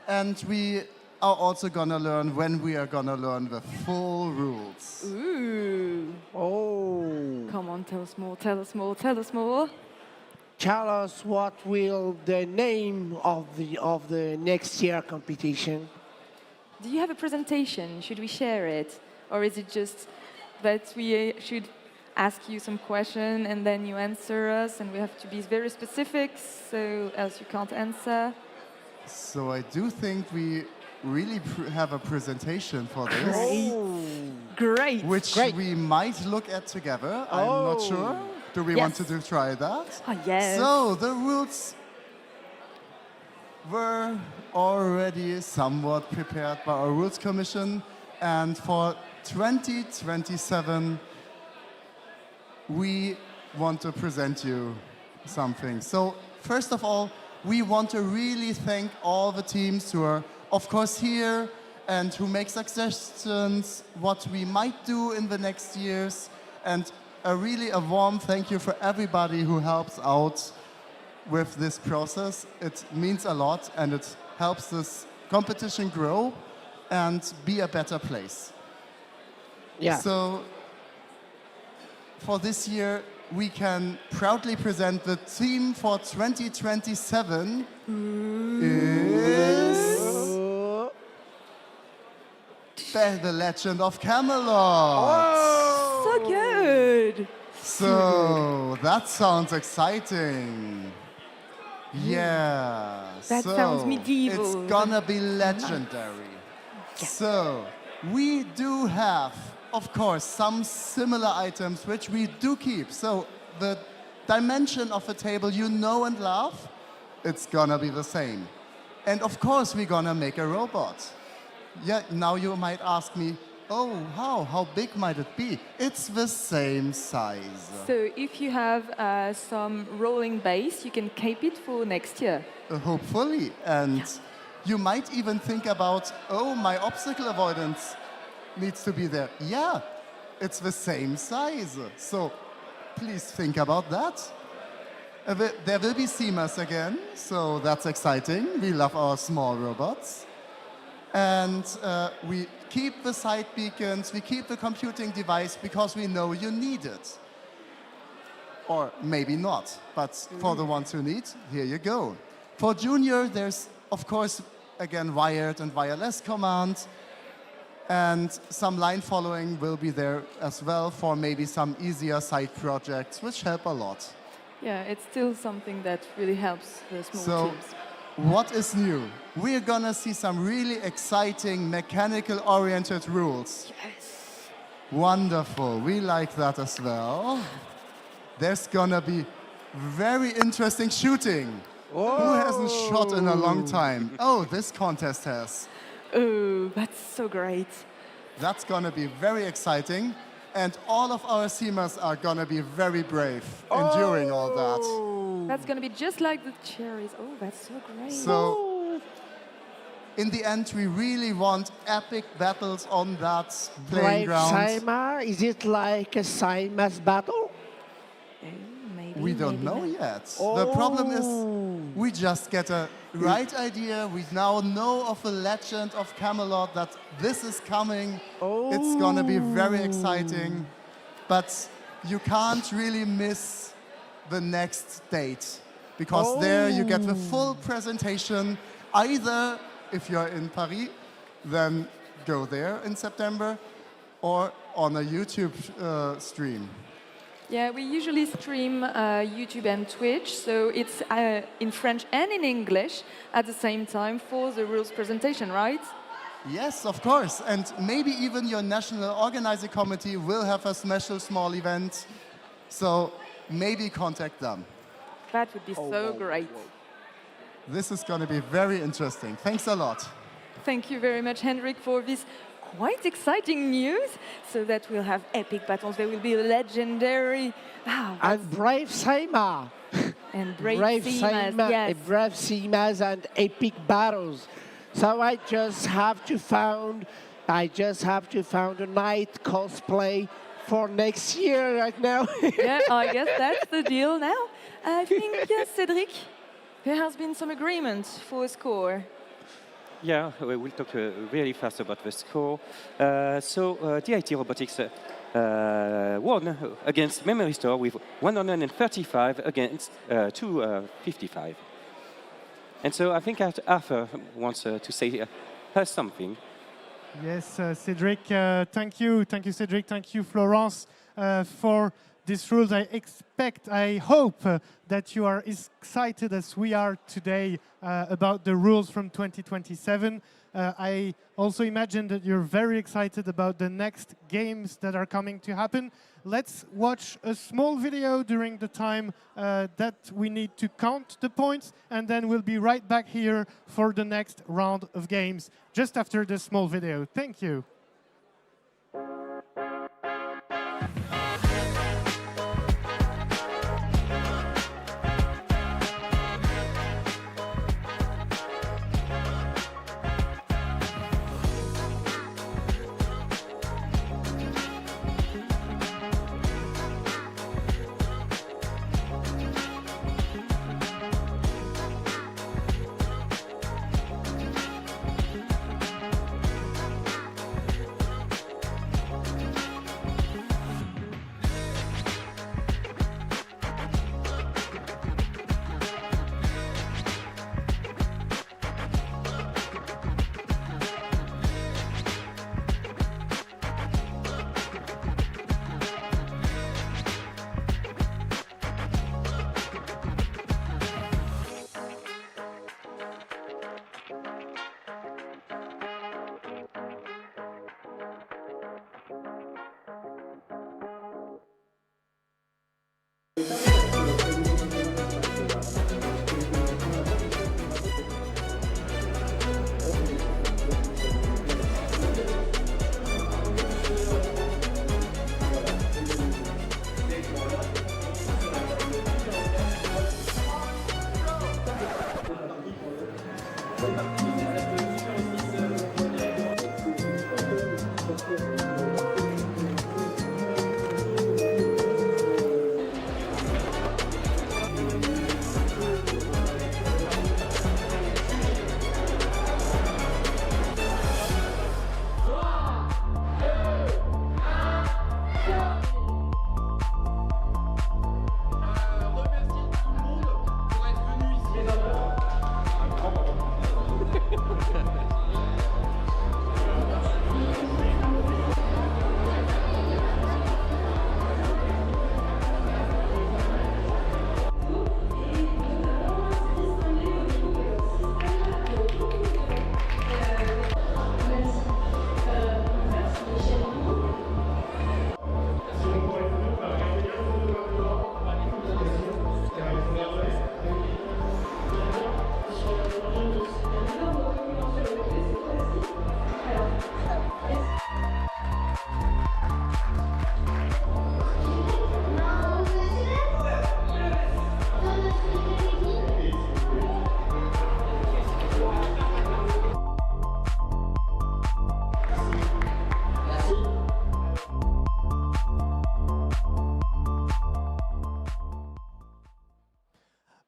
and we are also gonna learn when we are gonna learn the full rules. Ooh. Oh. Come on, tell us more, tell us more, tell us more. Tell us what will the name of the next year competition. Do you have a presentation? Should we share it? Or is it just that we should ask you some question and then you answer us, and we have to be very specific, so else you can't answer? So I do think we really have a presentation for this. Great. Which we might look at together. I'm not sure. Do we want to try that? Oh, yes. So the rules were already somewhat prepared by our Rules Commission, and for 2027 we want to present you something. So first of all, we want to really thank all the teams who are, of course, here and who make suggestions what we might do in the next years, and a warm thank you for everybody who helps out with this process. It means a lot, and it helps this competition grow and be a better place. Yeah. So for this year, we can proudly present the theme for 2027 is The Legend of Camelot. So good. So that sounds exciting. Yeah. That sounds medieval. It's gonna be legendary. Yeah. So we do have, of course, some similar items which we do keep. So the dimension of the table you know and love, it's gonna be the same. And of course we're gonna make a robot. Yeah, now you might ask me, oh, how big might it be? It's the same size. So if you have some rolling base, you can keep it for next year. Hopefully. And you might even think about, oh, my obstacle avoidance needs to be there. Yeah, it's the same size. So please think about that. There will be seamers again, so that's exciting. We love our small robots. And we keep the side beacons, we keep the computing device because we know you need it. Or maybe not, but for the ones who need, here you go. For Junior, there's, of course, again, wired and wireless commands. And some line following will be there as well for maybe some easier side projects, which help a lot. Yeah, it's still something that really helps the small teams. What is new? We're gonna see some really exciting mechanical-oriented rules. Yes. Wonderful, we like that as well. There's gonna be very interesting shooting. Oh. Who hasn't shot in a long time? Oh, this contest has. Oh, that's so great. That's gonna be very exciting. And all of our seamers are gonna be very brave enduring all that. That's going to be just like the cherries. Oh, that's so great. So, in the end, we really want epic battles on that playing ground. Like Saima? Is it like a Saima's battle? Maybe. We don't know yet. The problem is we just get a right idea. We now know of a legend of Camelot that this is coming. It's going to be very exciting. But you can't really miss the next date because there you get the full presentation. Either if you're in Paris, then go there in September, or on a YouTube stream. Yeah, we usually stream YouTube and Twitch, so it's in French and in English at the same time for the rules presentation, right? Yes, of course. And maybe even your national organizing committee will have a special small event. So maybe contact them. That would be so great. This is going to be very interesting. Thanks a lot. Thank you very much, Hendrik, for this quite exciting news. So that we'll have epic battles. There will be legendary. And brave Seima. And brave Seimas, yes. Brave Seimas and epic battles. So I just have to find a night cosplay for next year right now. Yeah, I guess that's the deal now. I think, yes, Cedric, there has been some agreement for a score. Yeah, we'll talk really fast about the score. DIT Robotics won against Memory Store with 135 against 255. And so I think Arthur wants to say something. Yes, Cedric, thank you. Thank you, Cedric. Thank you, Florence, for these rules. I hope that you are as excited as we are today about the rules from 2027. I also imagine that you're very excited about the next games that are coming to happen. Let's watch a small video during the time that we need to count the points, and then we'll be right back here for the next round of games, just after this small video. Thank you.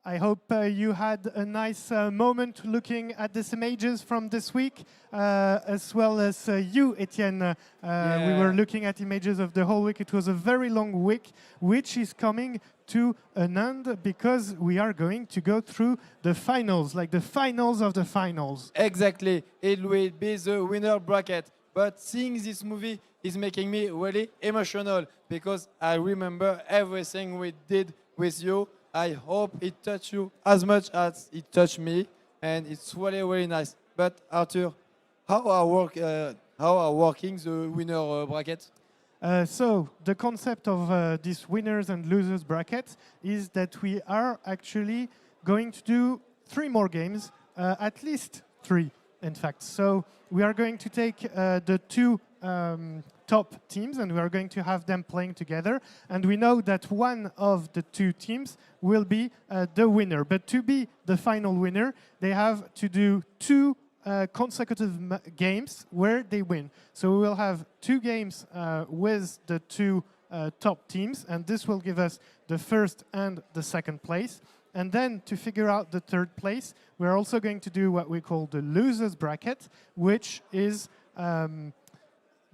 I hope you had a nice moment looking at these images from this week, as well as you, Etienne. We were looking at images of the whole week. It was a very long week, which is coming to an end because we are going to go through the finals, like the finals of the finals. Exactly. It will be the winner bracket. But seeing this movie is making me really emotional because I remember everything we did with you. I hope it touched you as much as it touched me, and it's really, really nice. But Arthur, how are working the winner bracket? So the concept of this winners and losers bracket is that we are actually going to do 3 more games, at least 3, in fact. So we are going to take the 2 top teams and we are going to have them playing together. And we know that one of the 2 teams will be the winner. But to be the final winner, they have to do 2 consecutive games where they win. So we will have 2 games with the 2 top teams, and this will give us the first and the second place. And then to figure out the third place, we're also going to do what we call the losers bracket, which is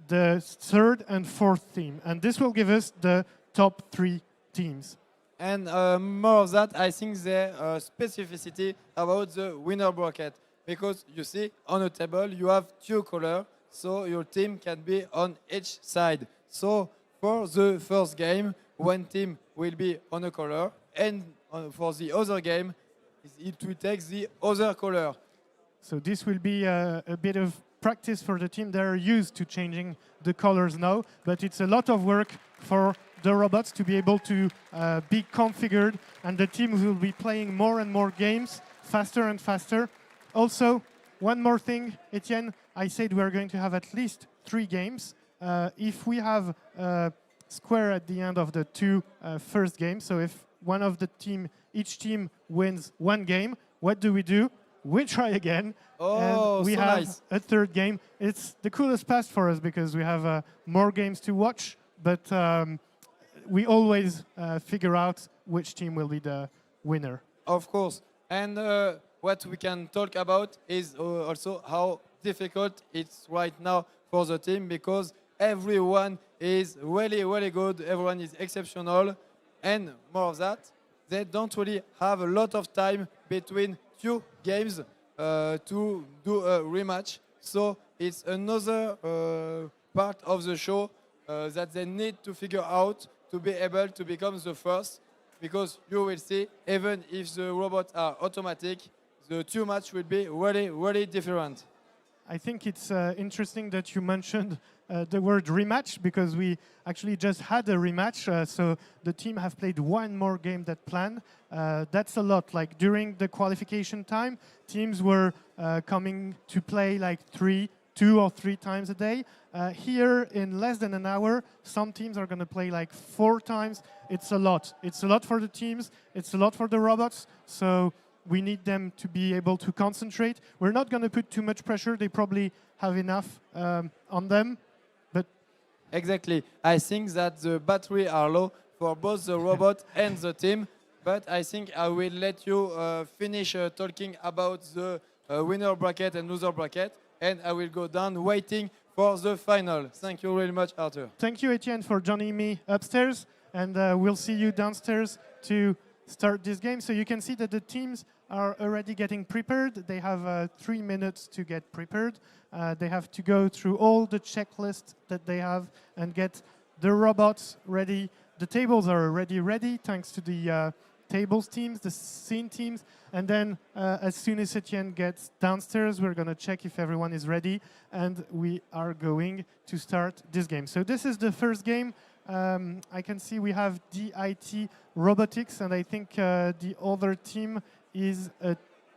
the third and fourth team. And this will give us the top 3 teams. And more of that, I think the specificity about the winner bracket. Because you see, on a table, you have 2 colors, so your team can be on each side. So for the first game, one team will be on a color, and for the other game, it will take the other color. So this will be a bit of practice for the team. They're used to changing the colors now, but it's a lot of work for the robots to be able to be configured, and the teams will be playing more and more games, faster and faster. Also, one more thing, Etienne, I said we're going to have at least 3 games. If we have a square at the end of the 2 first games, so if one of the each team wins 1 game, what do? We try again, and we so have nice. a third game. It's the coolest past for us because we have more games to watch, but we always figure out which team will be the winner. Of course. And what we can talk about is also how difficult it's right now for the team because everyone is really, really good. Everyone is exceptional. And more of that, they don't really have a lot of time between 2 games to do a rematch. So it's another part of the show that they need to figure out to be able to become the first. Because you will see, even if the robots are automatic, the 2 matches will be really, really different. I think it's interesting that you mentioned the word rematch because we actually just had a rematch. So the team have played 1 more game than planned. That's a lot. Like during the qualification time, teams were coming to play like 2 or 3 times a day. Here in less than an hour, some teams are going to play like 4 times. It's a lot. It's a lot for the teams. It's a lot for the robots. So we need them to be able to concentrate. We're not going to put too much pressure. They probably have enough on them. But exactly. I think that the battery are low for both the robot and the team. But I think I will let you finish talking about the winner bracket and loser bracket. And I will go down waiting for the final. Thank you very much, Arthur. Thank you, Etienne, for joining me upstairs. And we'll see you downstairs to start this game. So you can see that the teams are already getting prepared. They have 3 minutes to get prepared. They have to go through all the checklists that they have and get the robots ready. The tables are already ready thanks to the tables teams, the scene teams. And then as soon as Etienne gets downstairs, we're going to check if everyone is ready. And we are going to start this game. So this is the first game. I can see we have DIT Robotics, and I think the other team is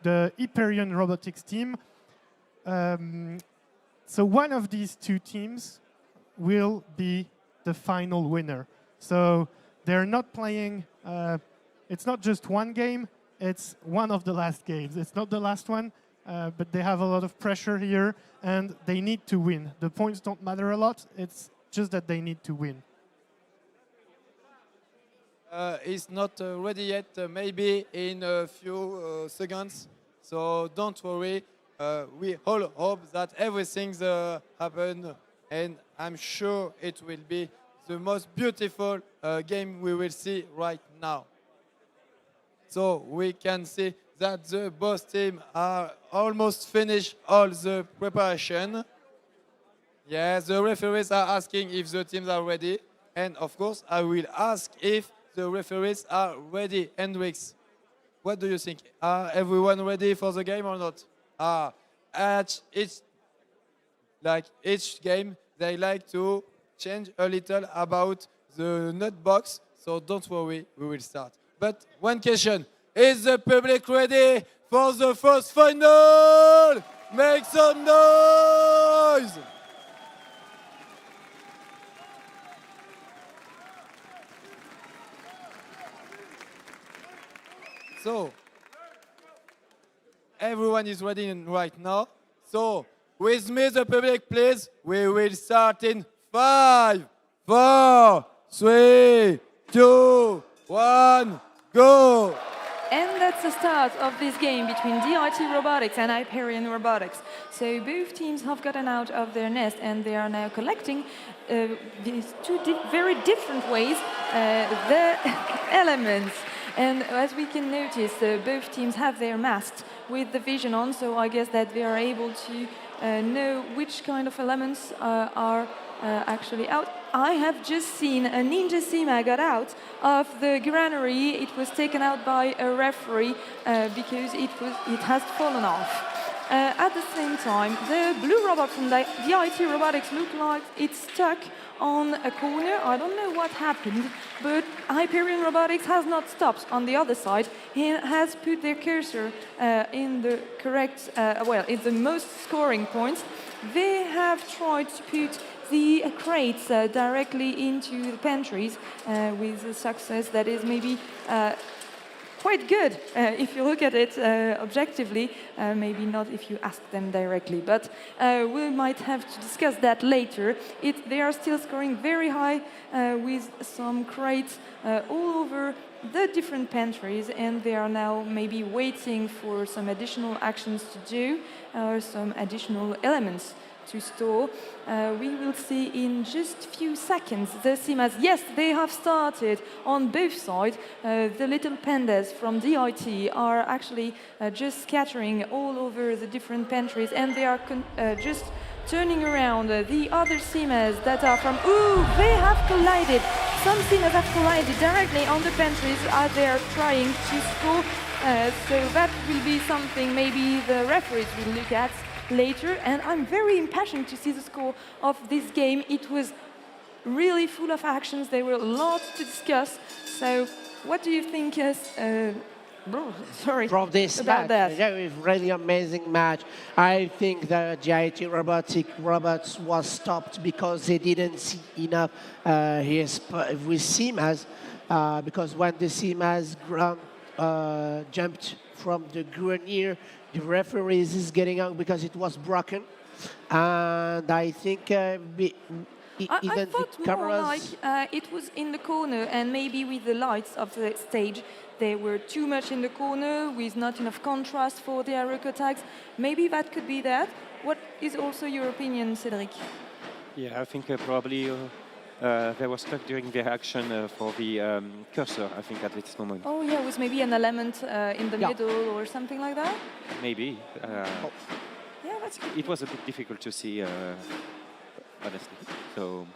the Hyperion Robotics team. So one of these 2 teams will be the final winner. So they're not playing, it's not just 1 game, it's one of the last games. It's not the last one, but they have a lot of pressure here, and they need to win. The points don't matter a lot, it's just that they need to win. is not ready yet, maybe in a few seconds. So don't worry. We all hope that everything's happen, and I'm sure it will be the most beautiful game we will see right now. So we can see that the both team are almost finished all the preparation. Yeah, the referees are asking if the teams are ready. And of course, I will ask if the referees are ready. Hendrix, what do you think? Are everyone ready for the game or not? At each game, they like to change a little about the nut box. So don't worry, we will start. But one question, is the public ready for the first final? Make some noise! So, everyone is ready right now. So, with me, the public, please. We will start in 5, 4, 3, 2, 1, go! And that's the start of this game between DIT Robotics and Hyperion Robotics. So both teams have gotten out of their nest and they are now collecting these two very different ways the elements. And as we can notice, both teams have their masks with the vision on, so I guess that they are able to know which kind of elements are actually out. I have just seen a Ninja Sima got out of the granary. It was taken out by a referee because it has fallen off. At the same time, the blue robot from DIT Robotics looked like it's stuck on a corner. I don't know what happened, but Hyperion Robotics has not stopped on the other side. He has put their cursor in the correct, in the most scoring points. They have tried to put the crates directly into the pantries with a success that is maybe quite good if you look at it objectively, maybe not if you ask them directly, but we might have to discuss that later. They are still scoring very high with some crates all over the different pantries, and they are now maybe waiting for some additional actions to do or some additional elements to store. We will see in just a few seconds the Simas. Yes, they have started on both sides. The little pandas from DIT are actually just scattering all over the different pantries, and they are just turning around the other Simas that are from... Ooh, they have collided. Some Simas have collided directly on the pantries as they are trying to score. So that will be something maybe the referees will look at later, and I'm very impassioned to see the score of this game. It was really full of actions. There were lots to discuss. So, what do you think from this about match? that? Yeah, it was really amazing match. I think the GIT robots was stopped because they didn't see enough with Simas, because when the Simas jumped from the grenier, the referees is getting out because it was broken, and I think even I thought the cameras. more like it was in the corner, and maybe with the lights of the stage, they were too much in the corner with not enough contrast for the aeroco tags. Maybe that could be that. What is also your opinion, Cédric? Yeah, I think probably they were stuck during their action for the cursor, I think, at this moment. Oh, yeah, with maybe an element in the middle or something like that? Maybe. Yeah, that's good. It was a bit difficult to see, honestly. So.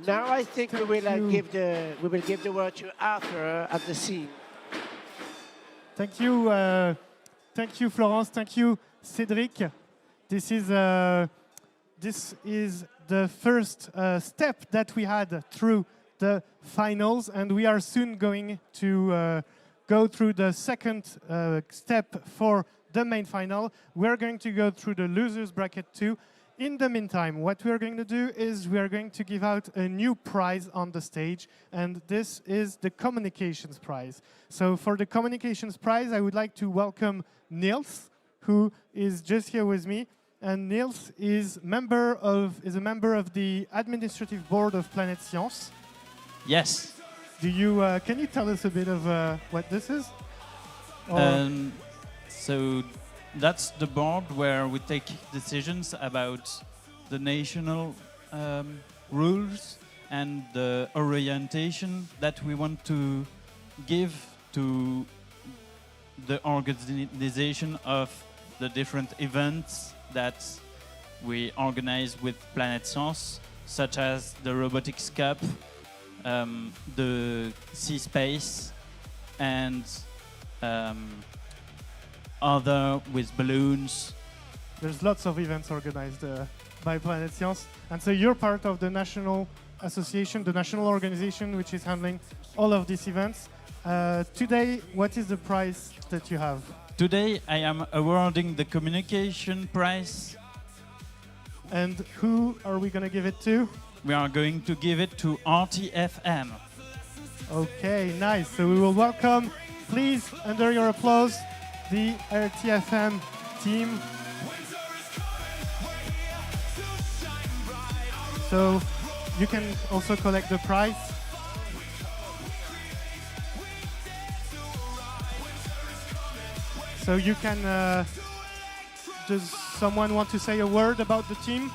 Now I think we will give the word to Arthur at the scene. Thank you, Florence. Thank you, Cédric. This is the first step that we had through the finals, and we are soon going to go through the second step for the main final. We're going to go through the losers bracket too. In the meantime, what we're going to do is we are going to give out a new prize on the stage, and this is the communications prize. So for the communications prize, I would like to welcome Niels, who is just here with me. And Niels is a member of the administrative board of Planète Sciences. Yes. Do you can you tell us a bit of what this is? So that's the board where we take decisions about the national rules and the orientation that we want to give to the organization of the different events that we organize with Planète Sciences, such as the Robotics Cup, the Sea Space, and other with balloons. There's lots of events organized by Planète Sciences, and so you're part of the national association, the national organization which is handling all of these events. Today, what is the prize that you have? Today I am awarding the communication prize. And who are we going to give it to? We are going to give it to RTFM. Okay, nice. So we will welcome, please, under your applause, the RTFM team. So you can also collect the prize. So you can, does someone want to say a word about the team?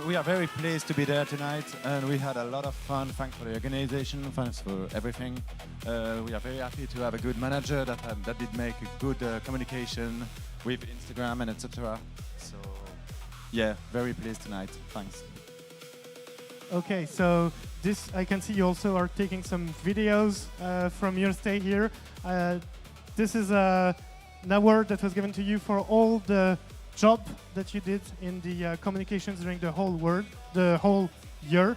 We are very pleased to be there tonight, and we had a lot of fun. Thanks for the organization, thanks for everything. We are very happy to have a good manager that did make a good communication with Instagram and etc. So, yeah, very pleased tonight. Thanks. Okay, so this I can see you also are taking some videos from your stay here. This is an award that was given to you for all the job that you did in the communications during the whole year.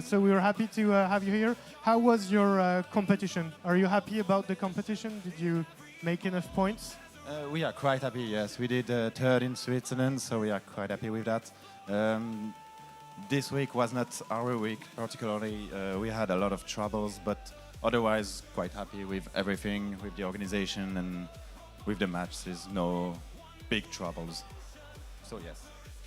So we were happy to have you here. How was your competition? Are you happy about the competition? Did you make enough points? We are quite happy, yes. We did third in Switzerland, so we are quite happy with that. This week was not our week particularly. We had a lot of troubles, but otherwise quite happy with everything, with the organization and with the match. There's no big troubles. So yes,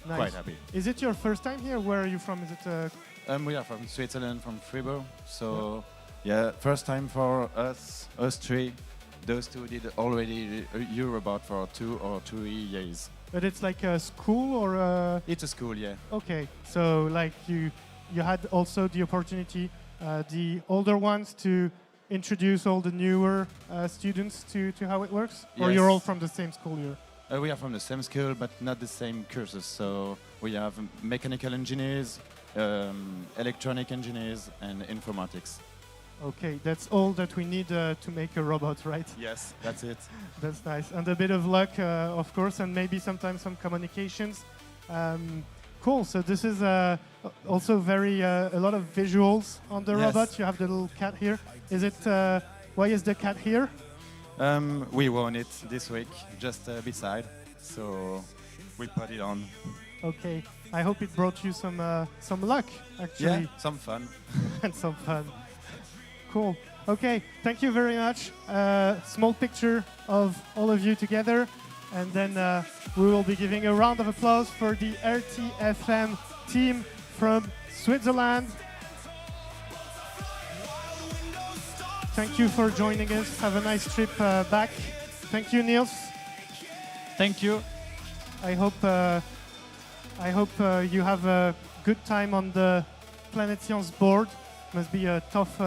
nice. Quite happy. Is it your first time here? Where are you from? Is it? We are from Switzerland, from Fribourg. So yeah, first time for us three. Those two did already Eurobot for 2 or 3 years. But it's like a school or a... It's a school, yeah. Okay, so like you had also the opportunity, the older ones, to introduce all the newer students to how it works? Yes. Or you're all from the same school here? We are from the same school, but not the same courses. So we have mechanical engineers, electronic engineers, and informatics. Okay, that's all that we need to make a robot, right? Yes, that's it. That's nice. And a bit of luck, of course, and maybe sometimes some communications. Cool, so this is also a lot of visuals on the robot. You have the little cat here. Is it, why is the cat here? We won it this week, just beside, so we put it on. Okay, I hope it brought you some luck, actually. Yeah, some fun. And some fun. Cool. Okay, thank you very much. Small picture of all of you together, and then we will be giving a round of applause for the RTFM team from Switzerland. Thank you for joining us. Have a nice trip back. Thank you, Niels. Thank you. I hope you have a good time on the Planète Sciences board. Must be a tough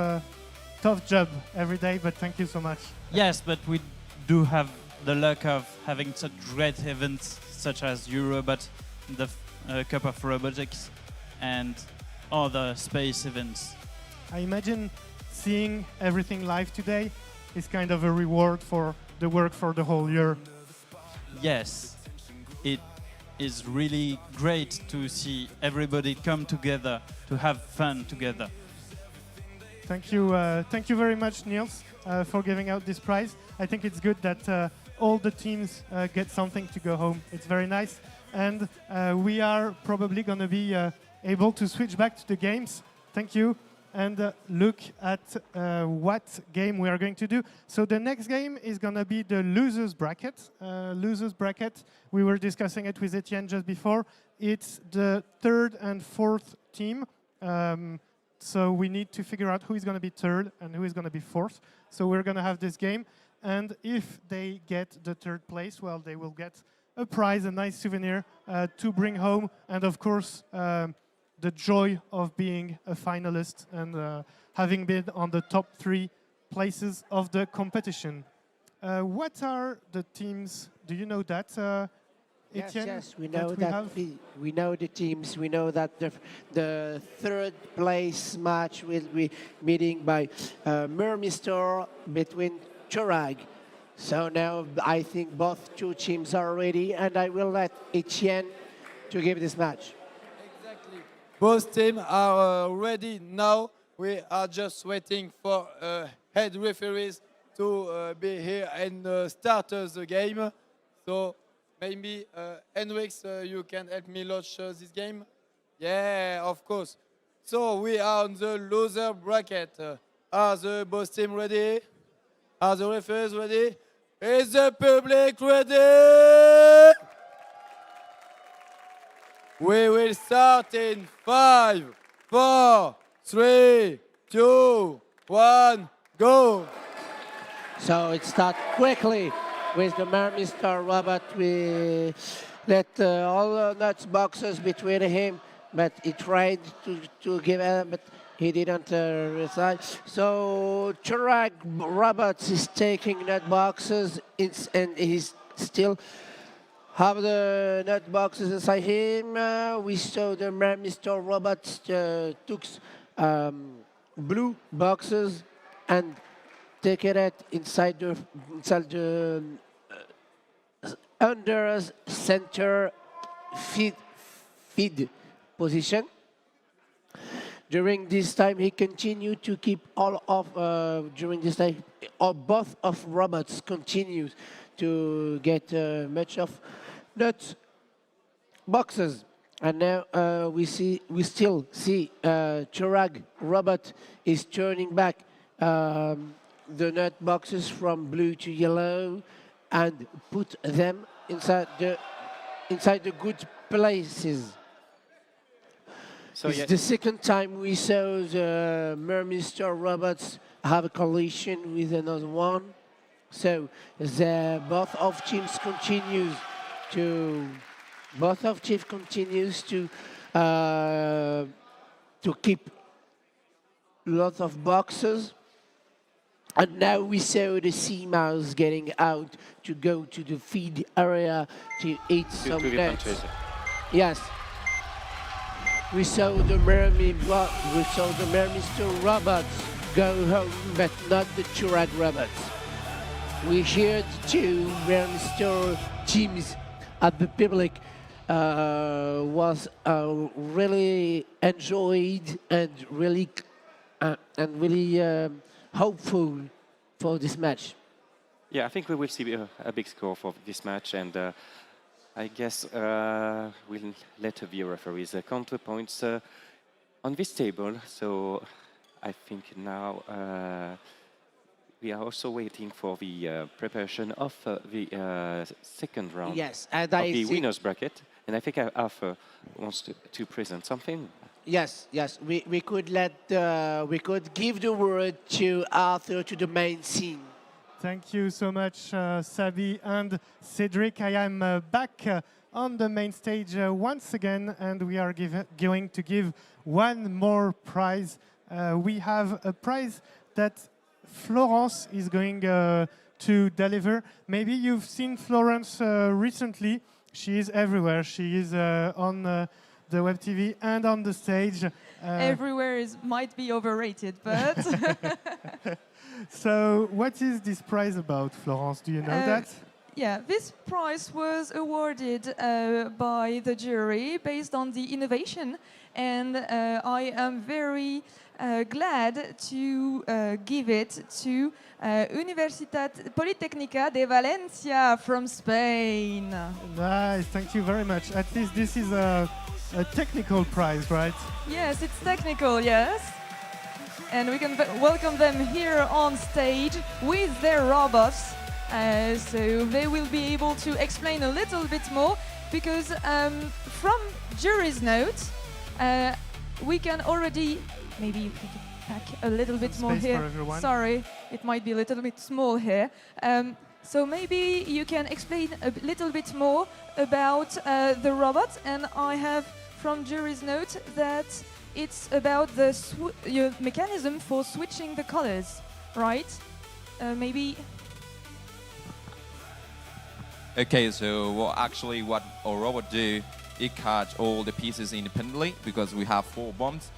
job every day, but thank you so much. Yes, but we do have the luck of having such great events such as Eurobot, the Cup of Robotics, and other space events. I imagine seeing everything live today is kind of a reward for the work for the whole year. Yes, it is really great to see everybody come together to have fun together. Thank you very much, Niels, for giving out this prize. I think it's good that all the teams get something to go home. It's very nice. And we are probably going to be able to switch back to the games. Thank you. And look at what game we are going to do. So the next game is going to be the losers bracket. Losers bracket, we were discussing it with Etienne just before. It's the third and fourth team. So we need to figure out who is going to be third and who is going to be fourth. So we're going to have this game. And if they get the third place, well, they will get a prize, a nice souvenir to bring home. And of course, the joy of being a finalist and having been on the top 3 places of the competition. What are the teams? Do you know that, Etienne? Yes, we know that we know the teams. We know that the third place match will be meeting by Mermister between Chorag. So now I think both 2 teams are ready, and I will let Etienne to give this match. Both teams are ready now. We are just waiting for head referees to be here and start the game. So maybe Henrix, you can help me launch this game? Yeah, of course. So we are on the loser bracket. Are the both teams ready? Are the referees ready? Is the public ready? We will start in 5, 4, 3, 2, 1, go! So it starts quickly with the Mermister robot. We let all the nuts boxes between him, but he tried to give it, but he didn't reside. So Chirag Robots is taking nut boxes, and he's still have the nut boxes inside him. We saw the Mermister robots took blue boxes and take it inside the under center feed position. During this time, he continued to keep all of, during this time, both of robots continues to get much of nut boxes. And now we still see Chirag robot is turning back the nut boxes from blue to yellow and put them inside the good places. So it's the second time we saw the Mermister robots have a collision with another one. So both of teams continues to keep lots of boxes. And now we saw the sea mouse getting out to go to the feed area to eat some nuts. Yes. We saw the Mermister robots go home, but not the Chirag robots. We heard 2 Mermister teams at the public was really enjoyed and really hopeful for this match. Yeah, I think we will see a big score for this match, and I guess we'll let the referees count the points on this table. So I think now we are also waiting for the preparation of the second round of the winners bracket. And I think Arthur wants to present something. Yes, we could give the word to Arthur to the main scene. Thank you so much, Sabi and Cedric. I am back on the main stage once again, and we are going to give one more prize. We have a prize that Florence is going to deliver. Maybe you've seen Florence recently. She is everywhere. She is on the web TV and on the stage. Everywhere might be overrated, but... So what is this prize about, Florence? Do you know that? Yeah, this prize was awarded by the jury based on the innovation, and I am very glad to give it to Universitat Politécnica de Valencia from Spain. Nice, thank you very much. At least this is a technical prize, right? Yes, it's technical, yes. And we can welcome them here on stage with their robots. So they will be able to explain a little bit more, because from jury's notes, we can already, maybe if we could pack a little bit more space here. for everyone. Sorry, it might be a little bit small here. So maybe you can explain a little bit more about the robot. And I have from jury's note that it's about the your mechanism for switching the colors, right? Maybe. Okay, so what our robot do, it cuts all the pieces independently because we have 4 bombs.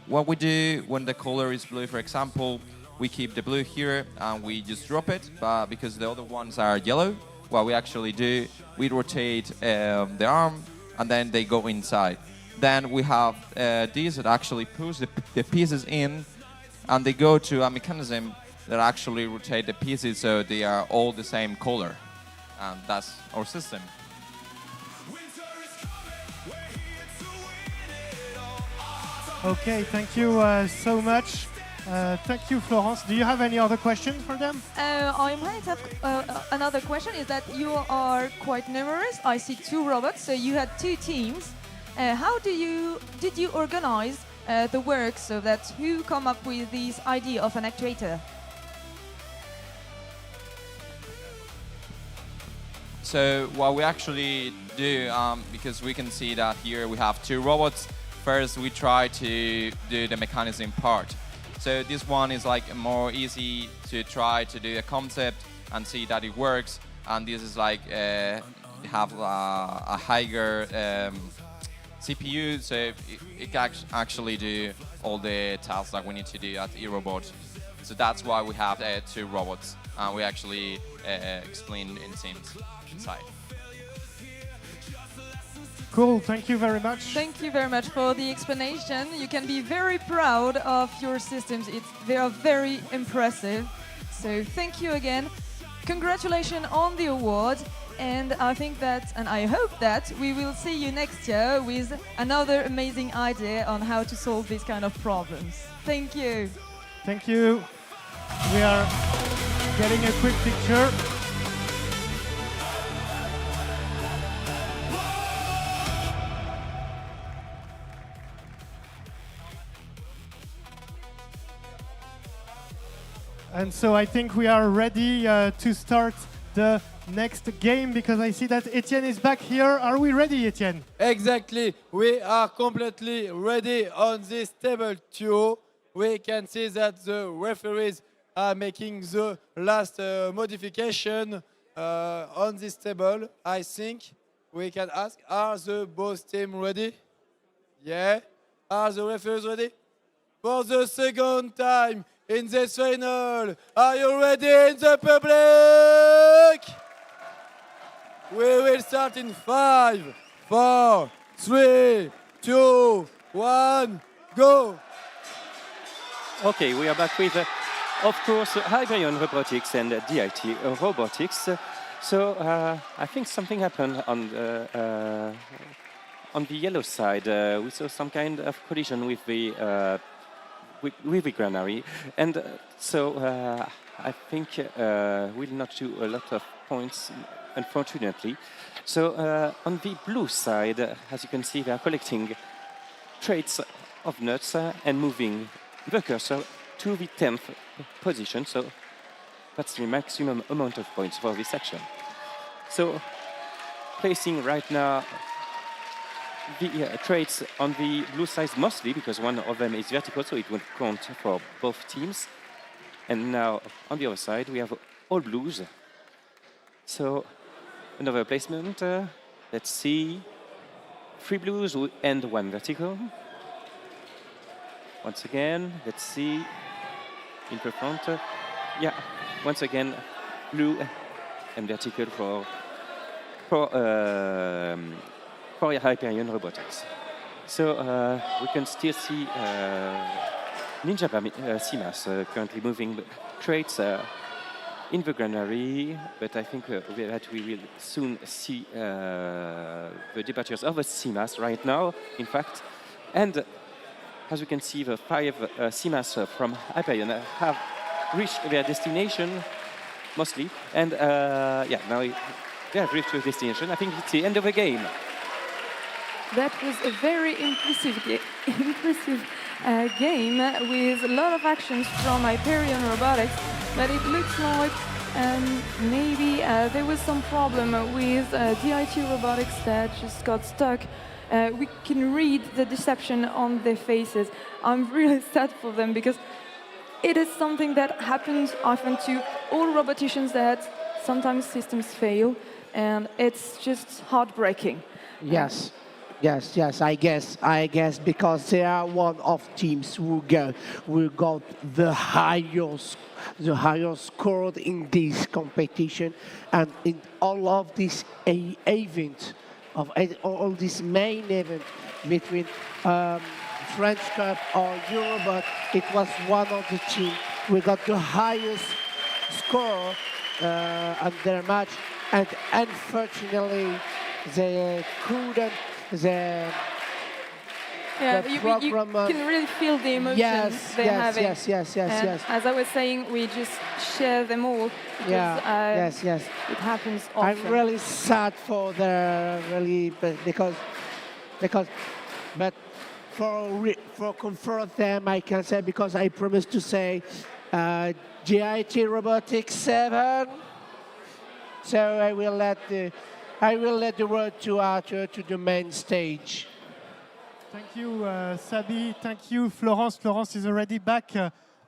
What we do when the color is blue, for example, we keep the blue here and we just drop it, but because the other ones are yellow, what we actually do, we rotate the arm and then they go inside. Then we have these that actually push the pieces in and they go to a mechanism that actually rotate the pieces so they are all the same color. And that's our system. Okay, thank you so much. Thank you, Florence. Do you have any other questions for them? I might have another question. Is that you are quite numerous? I see 2 robots, so you had 2 teams. How did you organize the work so that who come up with this idea of an actuator? So what we actually do, because we can see that here we have 2 robots. First, we try to do the mechanism part. So this one is like more easy to try to do a concept and see that it works. And this is like have a higher CPU, so it can actually do all the tasks that we need to do at Eurobot. So that's why we have 2 robots, and we actually explain in teams inside. Cool, thank you very much. Thank you very much for the explanation. You can be very proud of your systems. They are very impressive. So thank you again. Congratulations on the award. And I think that, and I hope that, we will see you next year with another amazing idea on how to solve these kind of problems. Thank you. Thank you. We are getting a quick picture. And so I think we are ready to start the next game because I see that Etienne is back here. Are we ready, Etienne? Exactly. We are completely ready on this table 2. We can see that the referees are making the last modification on this table. I think we can ask, are the both teams ready? Yeah. Are the referees ready? For the second time in this final, are you ready in the public? We will start in 5, 4, 3, 2, 1, go! Okay, we are back with, of course, Hyperion Robotics and DIT Robotics. So I think something happened on the yellow side. We saw some kind of collision with the granary, and so I think we'll not do a lot of points, unfortunately. So on the blue side, as you can see, they are collecting traits of nuts and moving the cursor to the 10th position. So that's the maximum amount of points for this action. So placing right now the traits on the blue side mostly because one of them is vertical, so it will count for both teams. And now on the other side, we have all blues. So another placement. Let's see. 3 blues and 1 vertical. Once again, let's see. In the front. Yeah, once again, blue and vertical for Hyperion Robotics. So we can still see Ninja CMAS currently moving traits in the granary, but I think that we will soon see the departures of the CMAS right now, in fact. And as we can see, the 5 CMAS from Hyperion have reached their destination, mostly. And yeah, now they have reached their destination. I think it's the end of the game. That was a very impressive game with a lot of actions from Hyperion Robotics, but it looks like maybe there was some problem with DIT Robotics that just got stuck. We can read the deception on their faces. I'm really sad for them because it is something that happens often to all roboticians, that sometimes systems fail, and it's just heartbreaking. Yes. Yes, I guess because they are one of teams who got the highest score in this competition, and in all of this event, all this main event between French Cup or Eurobot, it was one of the teams who got the highest score on their match, and unfortunately they couldn't. You can really feel the emotions they're having. Yes. As I was saying, we just share them all because it happens often. I'm really sad for but for comfort them, I can say, because I promised to say GIT Robotics 7. So I will let the word to Arthur to the main stage. Thank you, Sabi. Thank you, Florence. Florence is already back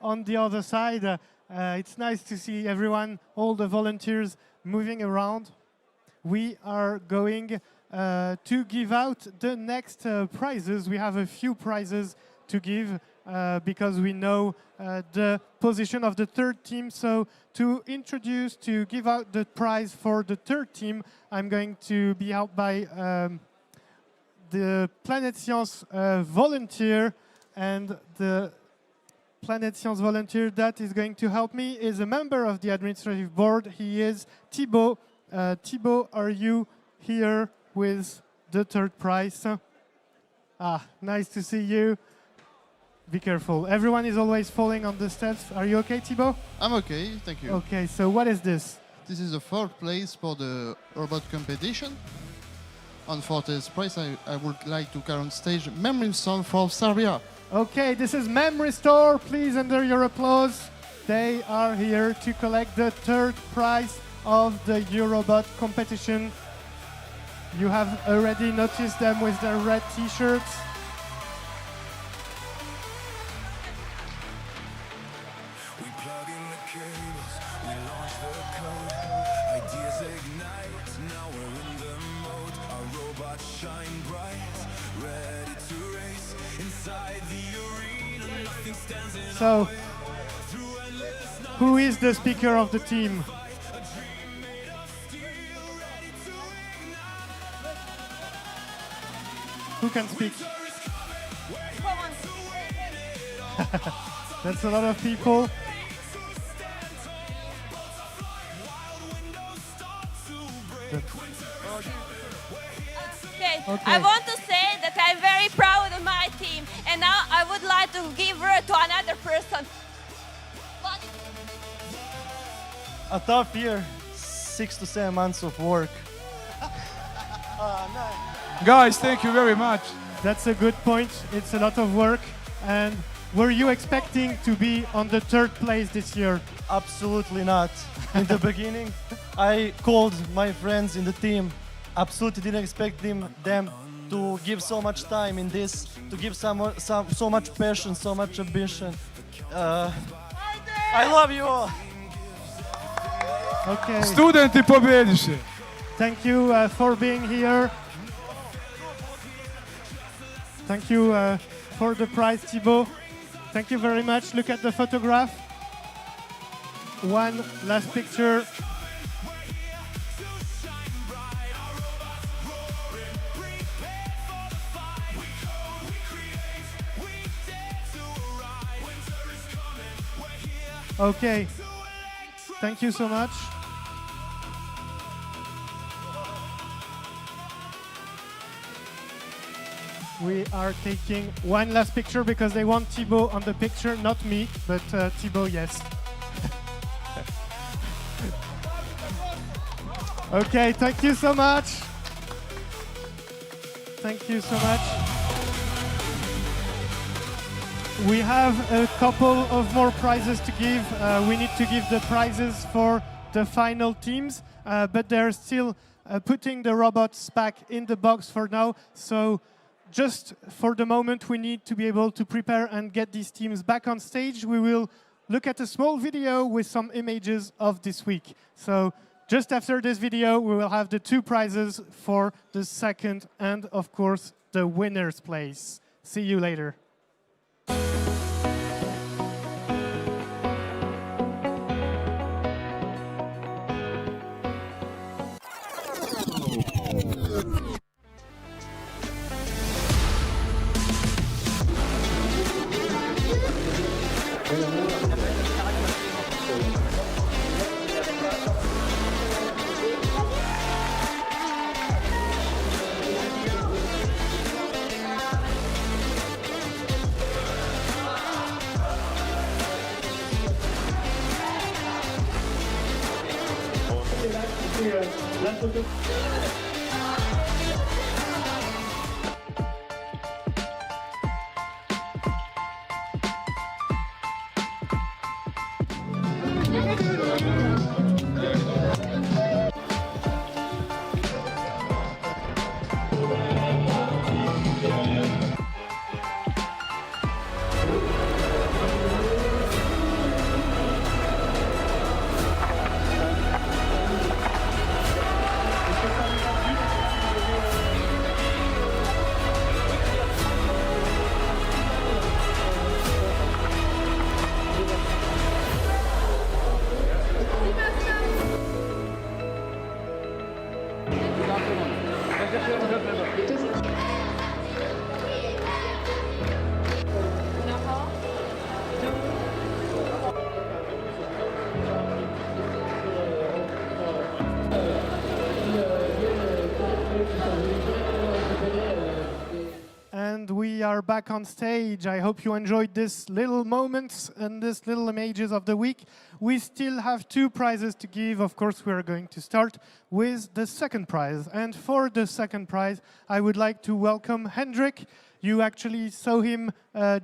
on the other side. It's nice to see everyone, all the volunteers moving around. We are going to give out the next prizes. We have a few prizes to give because we know the position of the third team. So to give out the prize for the third team, I'm going to be helped by the Planète Sciences volunteer, and the Planète Sciences volunteer that is going to help me is a member of the administrative board. He is Thibaut. Thibaut, are you here with the third prize? Nice to see you. Be careful. Everyone is always falling on the steps. Are you okay, Thibaut? I'm okay, thank you. Okay, so what is this? This is the fourth place for the robot competition. And for this prize, I would like to carry on stage Memory Song for Serbia. Okay, this is Memory Store. Please, under your applause. They are here to collect the third prize of the Eurobot competition. You have already noticed them with their red t-shirts. We plug in the cables, we launch the code. Ideas ignite, now we're in the mode. Our robots shine bright, ready to race. Inside the arena, nothing stands in So, who is the speaker of the team? Who can speak? That's a lot of people. Okay. I want to say that I'm very proud of my team, and now I would like to give word to another person. A tough year, 6 to 7 months of work. Guys, thank you very much. That's a good point. It's a lot of work. And were you expecting to be on the third place this year? Absolutely not. In the beginning, I called my friends in the team. Absolutely didn't expect them to give so much time in this, to give so much passion, so much ambition. I love you all. Okay. Studenti pobediše. Thank you for being here. Thank you for the prize, Thibaut. Thank you very much. Look at the photograph. One last picture. Okay. Thank you so much. We are taking one last picture because they want Thibaut on the picture, not me, but Thibaut, yes. Okay, thank you so much. Thank you so much. We have a couple of more prizes to give. We need to give the prizes for the final teams, but they're still putting the robots back in the box for now. So just for the moment, we need to be able to prepare and get these teams back on stage. We will look at a small video with some images of this week. So just after this video, we will have the 2 prizes for the second and, of course, the winner's place. See you later. And we are back on stage. I hope you enjoyed this little moments and this little images of the week. We still have 2 prizes to give. Of course, we are going to start with the second prize. And for the second prize, I would like to welcome Hendrik. You actually saw him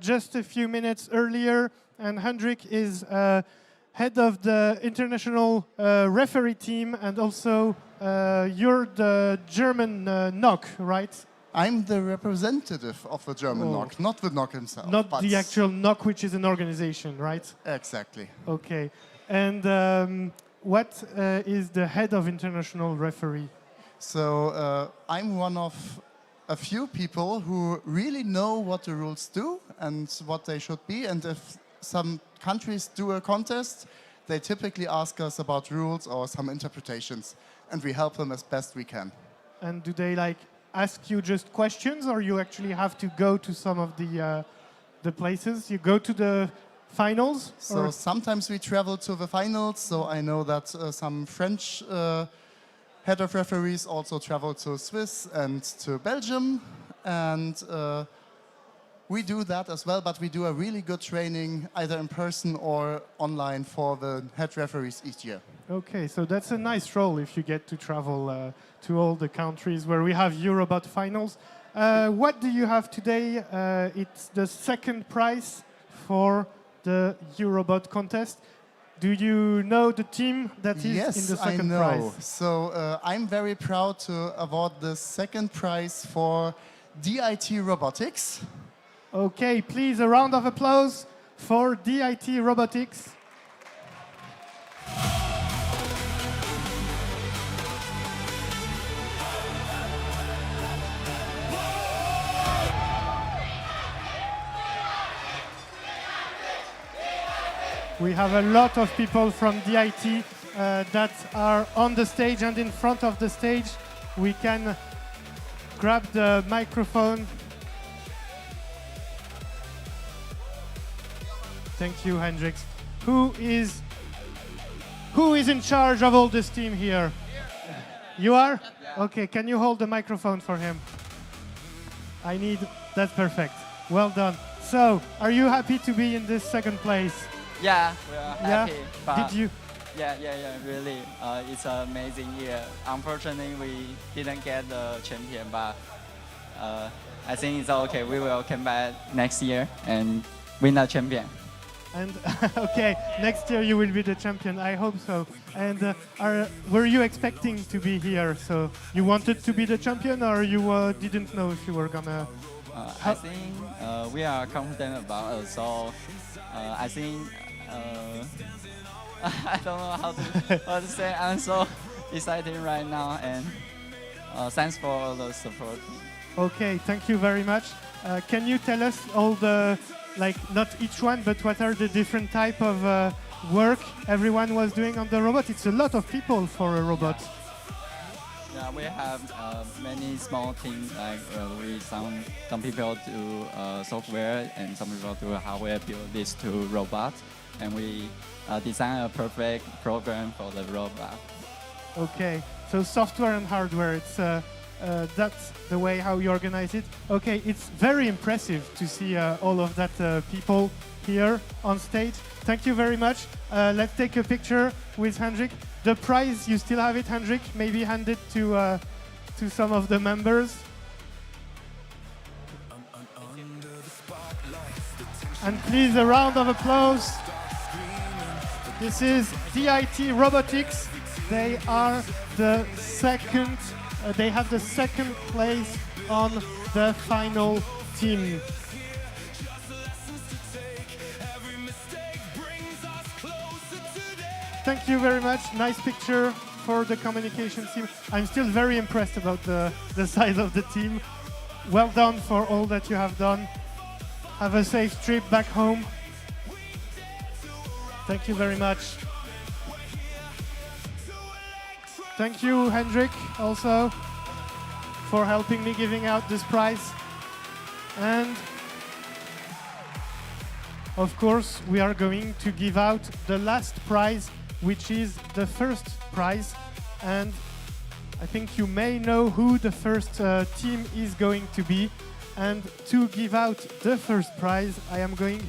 just a few minutes earlier. And Hendrik is head of the international referee team. And also, you're the German NOC, right? I'm the representative of the German NOC, not the NOC himself. Not the actual NOC, which is an organization, right? Exactly. Okay. And what is the head of international referee? So I'm one of a few people who really know what the rules do and what they should be. And if some countries do a contest, they typically ask us about rules or some interpretations, and we help them as best we can. And do they ask you just questions, or you actually have to go to some of the places? You go to the finals? So sometimes we travel to the finals. So I know that some French head of referees also travel to Swiss and to Belgium. And we do that as well, but we do a really good training either in person or online for the head referees each year. Okay, so that's a nice role if you get to travel to all the countries where we have Eurobot finals. What do you have today? It's the second prize for the Eurobot contest. Do you know the team that is in the second prize? Yes, I know. So I'm very proud to award the second prize for DIT Robotics. Okay, please, a round of applause for DIT Robotics. We have a lot of people from DIT that are on the stage and in front of the stage. We can grab the microphone. Thank you, Hendrix. Who is in charge of all this team here? You are? Yeah. Okay, can you hold the microphone for him? That's perfect. Well done. So, are you happy to be in this second place? Yeah, we are happy. Yeah? Did you? Yeah, really. It's an amazing year. Unfortunately, we didn't get the champion, but I think it's okay. We will come back next year and win the champion. And okay, next year you will be the champion. I hope so. And were you expecting to be here? So you wanted to be the champion, or you didn't know if you were gonna? I think we are confident about it. So I think I don't know how to say. I'm so excited right now, and thanks for all the support. Okay, thank you very much. Can you tell us all the, like, not each one, but what are the different type of work everyone was doing on the robot? It's a lot of people for a robot. Yeah, we have many small teams. Like some people do software and some people do hardware. Build these two robots, and we design a perfect program for the robot. Okay, so software and hardware. It's that's the way how you organize it. Okay, it's very impressive to see all of that people here on stage. Thank you very much. Let's take a picture with Hendrik. The prize, you still have it, Hendrik? Maybe hand it to some of the members. And please, a round of applause. This is DIT Robotics. They are the second. They have the second place on the final team. Thank you very much. Nice picture for the communication team. I'm still very impressed about the size of the team. Well done for all that you have done. Have a safe trip back home. Thank you very much. Thank you, Hendrik, also, for helping me giving out this prize. And of course, we are going to give out the last prize, which is the first prize. And I think you may know who the first team is going to be. And to give out the first prize, I am going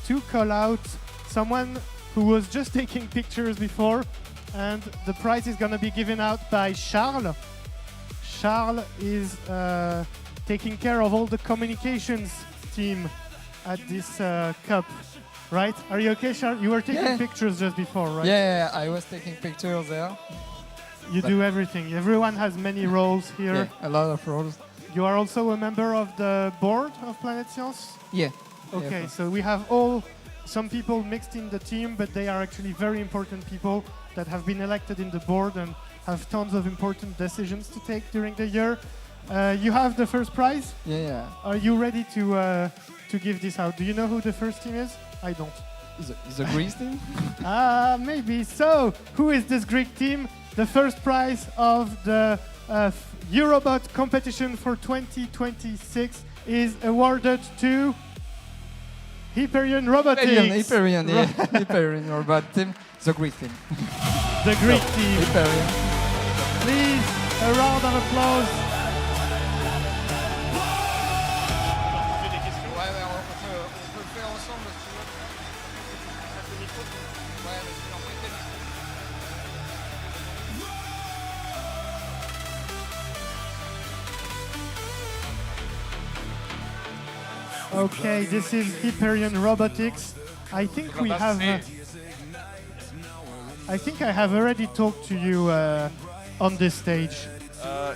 to call out someone who was just taking pictures before. And the prize is going to be given out by Charles. Charles is taking care of all the communications team at this cup, right? Are you okay, Charles? You were taking pictures just before, right? Yeah, I was taking pictures there. You do everything. Everyone has many roles here. Yeah, a lot of roles. You are also a member of the board of Planète Sciences? Yeah. Okay, Yeah, so we have some people mixed in the team, but they are actually very important people that have been elected in the board and have tons of important decisions to take during the year. You have the first prize? Yeah. Are you ready to give this out? Do you know who the first team is? I don't. Is a Greece team? Maybe. So, who is this Greek team? The first prize of the Eurobot competition for 2026 is awarded to Hyperion Robotics. Hyperion, yeah. Hyperion Robot team. The Greek team. The Greek team. Hyperion. Please, a round of applause. Okay, this is Hyperion Robotics. I think we have. I think I have already talked to you on this stage.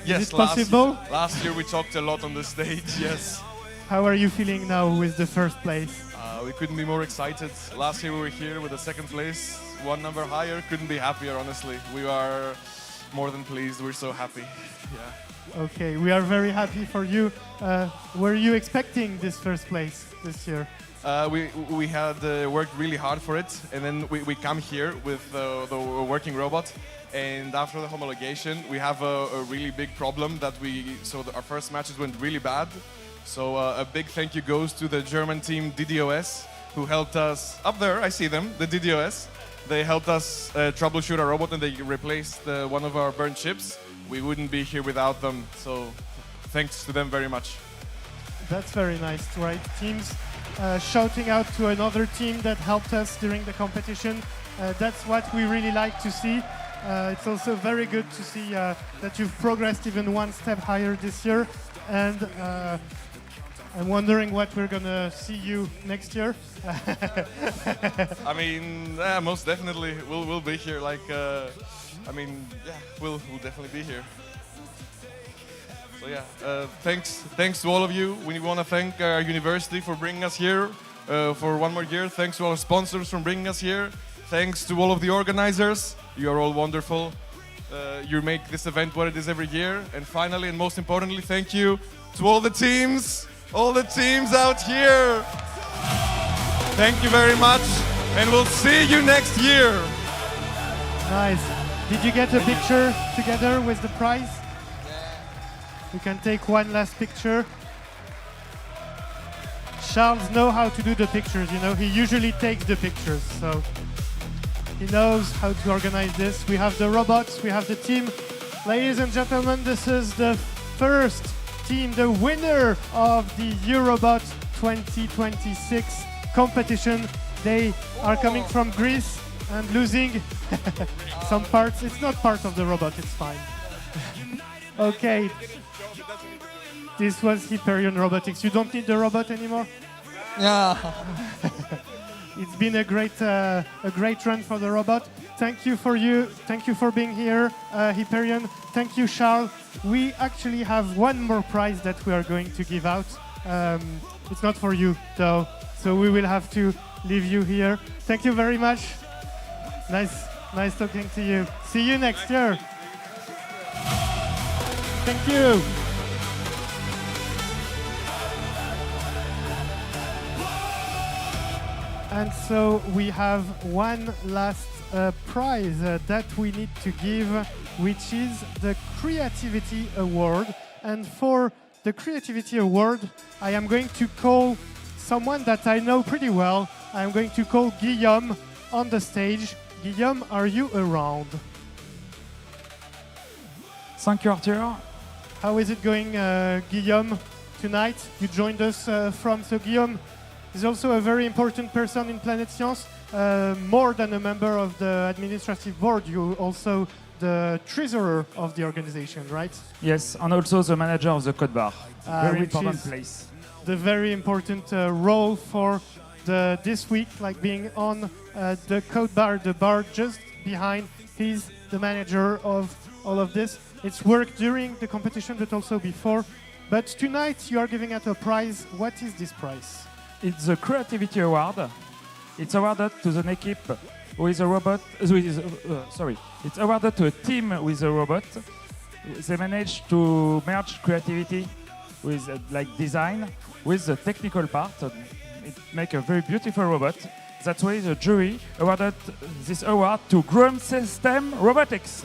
Yes, is it possible? Last year we talked a lot on the stage, yes. How are you feeling now with the first place? We couldn't be more excited. Last year we were here with the second place, one number higher. Couldn't be happier, honestly. We are more than pleased. We're so happy. Yeah. Okay, we are very happy for you. Were you expecting this first place this year? We had worked really hard for it, and then we come here with the working robot. And after the homologation, we have a really big problem that our first matches went really bad. So a big thank you goes to the German team DDoS, who helped us up there. I see them, the DDoS. They helped us troubleshoot our robot, and they replaced one of our burnt chips. We wouldn't be here without them. So thanks to them very much. That's very nice, right? Teams shouting out to another team that helped us during the competition. That's what we really like to see. It's also very good to see that you've progressed even one step higher this year. and I'm wondering what we're gonna see you next year. I mean, yeah, most definitely we'll be here. Like, I mean, yeah, we'll definitely be here. So yeah, thanks to all of you. We want to thank our university for bringing us here for one more year. Thanks to our sponsors for bringing us here. Thanks to all of the organizers. You are all wonderful. You make this event what it is every year. And finally, and most importantly, thank you to all the teams out here. Thank you very much, and we'll see you next year. Nice. Did you get a picture together with the prize? We can take one last picture. Charles knows how to do the pictures, you know. He usually takes the pictures, so he knows how to organize this. We have the robots, we have the team. Ladies and gentlemen, this is the first team, the winner of the Eurobot 2026 competition. They are coming from Greece and losing some parts. It's not part of the robot, it's fine. Okay. This was Hyperion Robotics. You don't need the robot anymore? Yeah. It's been a great run for the robot. Thank you for being here, Hyperion. Thank you, Charles. We actually have one more prize that we are going to give out. It's not for you, though, so we will have to leave you here. Thank you very much. Nice talking to you. See you next year. Thank you. And so we have one last prize that we need to give, which is the Creativity Award. And for the Creativity Award, I am going to call someone that I know pretty well. I'm going to call Guillaume on the stage. Guillaume, are you around? Thank you, Arthur. How is it going, Guillaume, tonight? You joined us from... So Guillaume is also a very important person in Planète Sciences. More than a member of the administrative board, you're also the treasurer of the organization, right? Yes, and also the manager of the code bar. Very Which important is place. The very important role for this week, like being on the code bar, the bar just behind. He's the manager of all of this. It's work during the competition, but also before. But tonight you are giving out a prize. What is this prize? It's the Creativity Award. It's awarded to an equipe with a robot. It's awarded to a team with a robot. They managed to merge creativity with like design with the technical part. It makes a very beautiful robot. That's why the jury awarded this award to Groom System Robotics.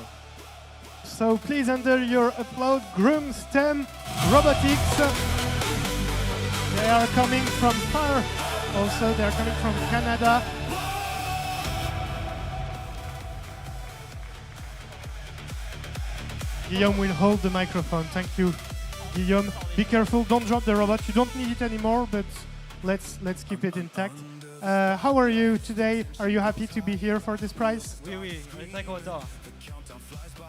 So please, under your applaud, Groom STEM Robotics. They are coming from far. Also, they are coming from Canada. Guillaume will hold the microphone. Thank you, Guillaume. Be careful, don't drop the robot. You don't need it anymore, but let's keep it intact. How are you today? Are you happy to be here for this prize? Oui, on est très content.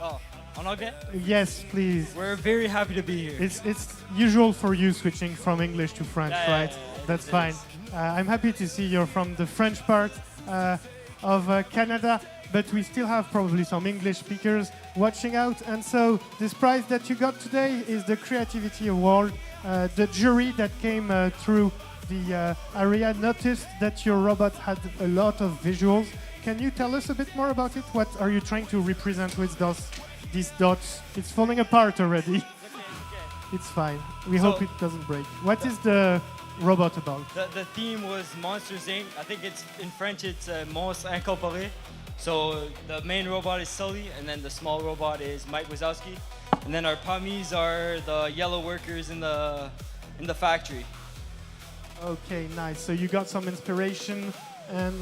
Oh, en anglais? Yes, please. We're very happy to be here. It's usual for you switching from English to French, right? That's fine. I'm happy to see you're from the French part of Canada, but we still have probably some English speakers watching out. And so this prize that you got today is the Creativity Award. The jury that came through the area noticed that your robot had a lot of visuals. Can you tell us a bit more about it? What are you trying to represent with these dots? It's falling apart already. It's fine. We hope it doesn't break. What is the robot about? The theme was Monsters Inc. I think it's in French it's Monstres Incorporés. So the main robot is Sully, and then the small robot is Mike Wazowski. And then our Pamis are the yellow workers in the factory. Okay, nice. So you got some inspiration and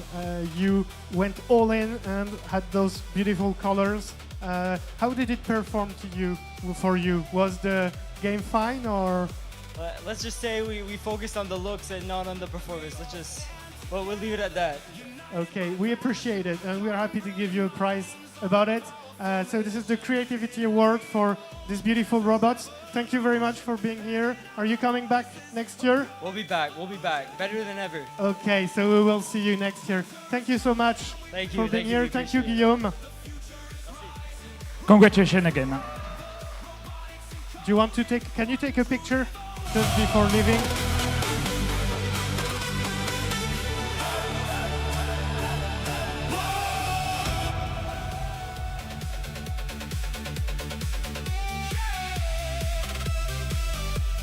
you went all in and had those beautiful colors. How did it perform for you? Was the game fine or? Let's just say we focused on the looks and not on the performance. We'll leave it at that. Okay, we appreciate it and we're happy to give you a prize about it. So this is the Creativity Award for these beautiful robots. Thank you very much for being here. Are you coming back next year? We'll be back. We'll be back. Better than ever. Okay, so we will see you next year. Thank you so much Thank you, for being thank you, here. we Thank you, appreciate Guillaume. Congratulations again. Do you want to can you take a picture just before leaving?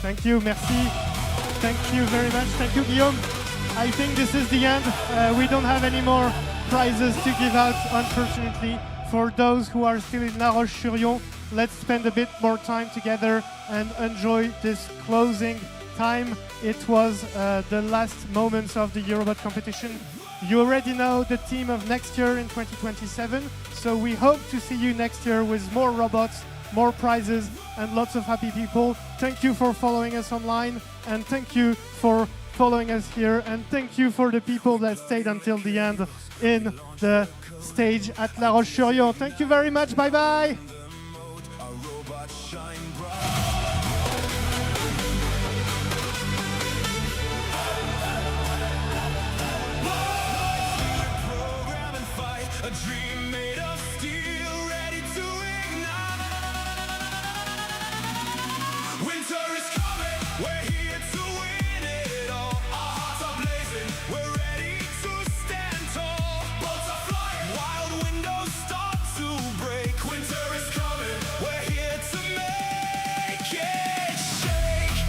Thank you, merci. Thank you very much. Thank you, Guillaume. I think this is the end. We don't have any more prizes to give out, unfortunately. For those who are still in La Roche-Sur-Yon, let's spend a bit more time together and enjoy this closing time. It was the last moments of the Eurobot competition. You already know the team of next year in 2027, so we hope to see you next year with more robots, more prizes, and lots of happy people. Thank you for following us online, and thank you for following us here, and thank you for the people that stayed until the end in the stage at La Roche-Sur-Yon. Thank you very much. Bye-bye. A dream made of steel, ready to ignite. Winter is coming, we're here to win it all. Our hearts are blazing, we're ready to stand tall. Bolts are flying, wild windows start to break. Winter is coming, we're here to make it shake.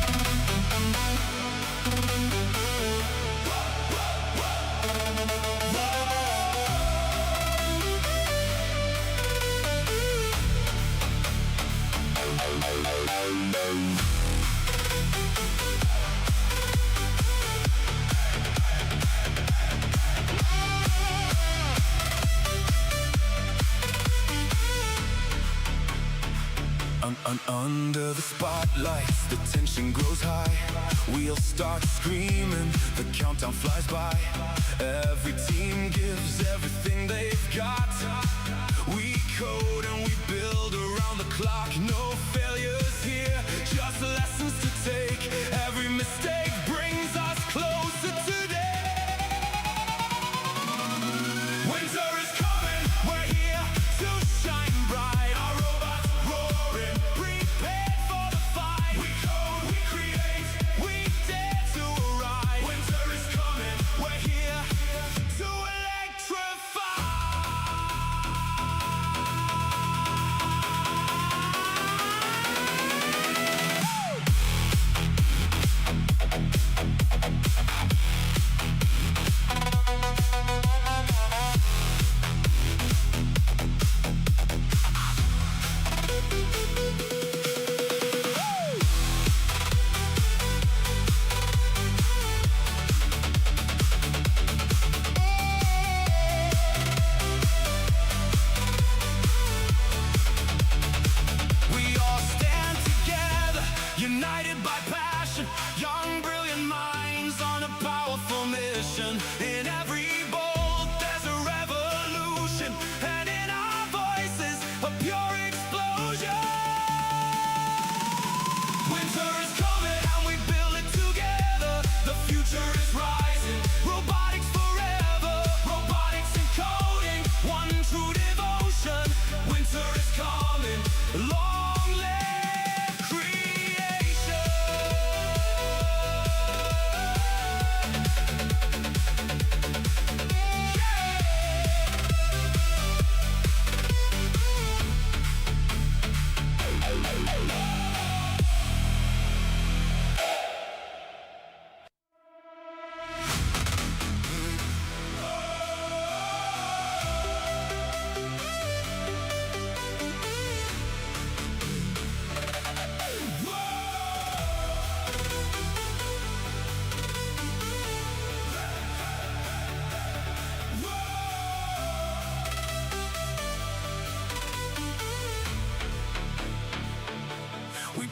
Under the spotlights, the tension grows high. We'll start screaming, the countdown flies by. Every team gives everything they've got. We code and we build around the clock. No failures here, just lessons to take. Every mistake brings us closer today. Winter is coming, we're here to shine bright. Our robots roaring, prepared for the fight. We code, we create, we dare to arrive. Winter is coming, we're here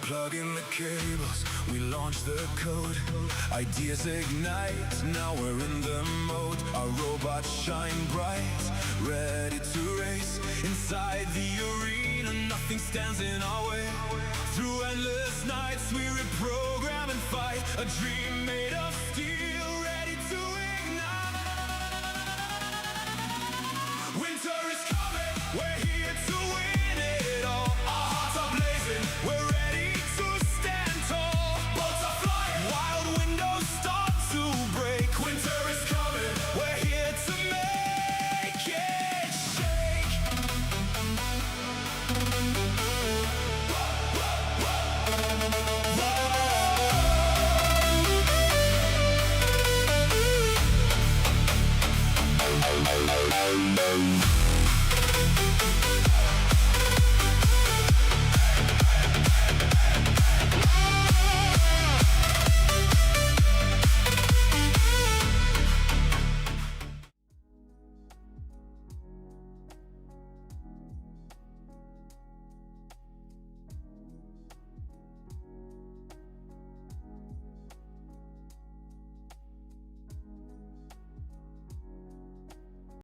Plug in the cables, we launch the code. Ideas ignite, now we're in the mode. Our robots shine bright, ready to race. Inside the arena, nothing stands in our way. Through endless nights, we reprogram and fight. A dream made of steel, ready to ignite. Winter is coming, we're here to win it all. Our hearts are blazing, we're ready to stand tall. Bolts are flying, wild windows start to break. Winter is coming, we're here to make it shake.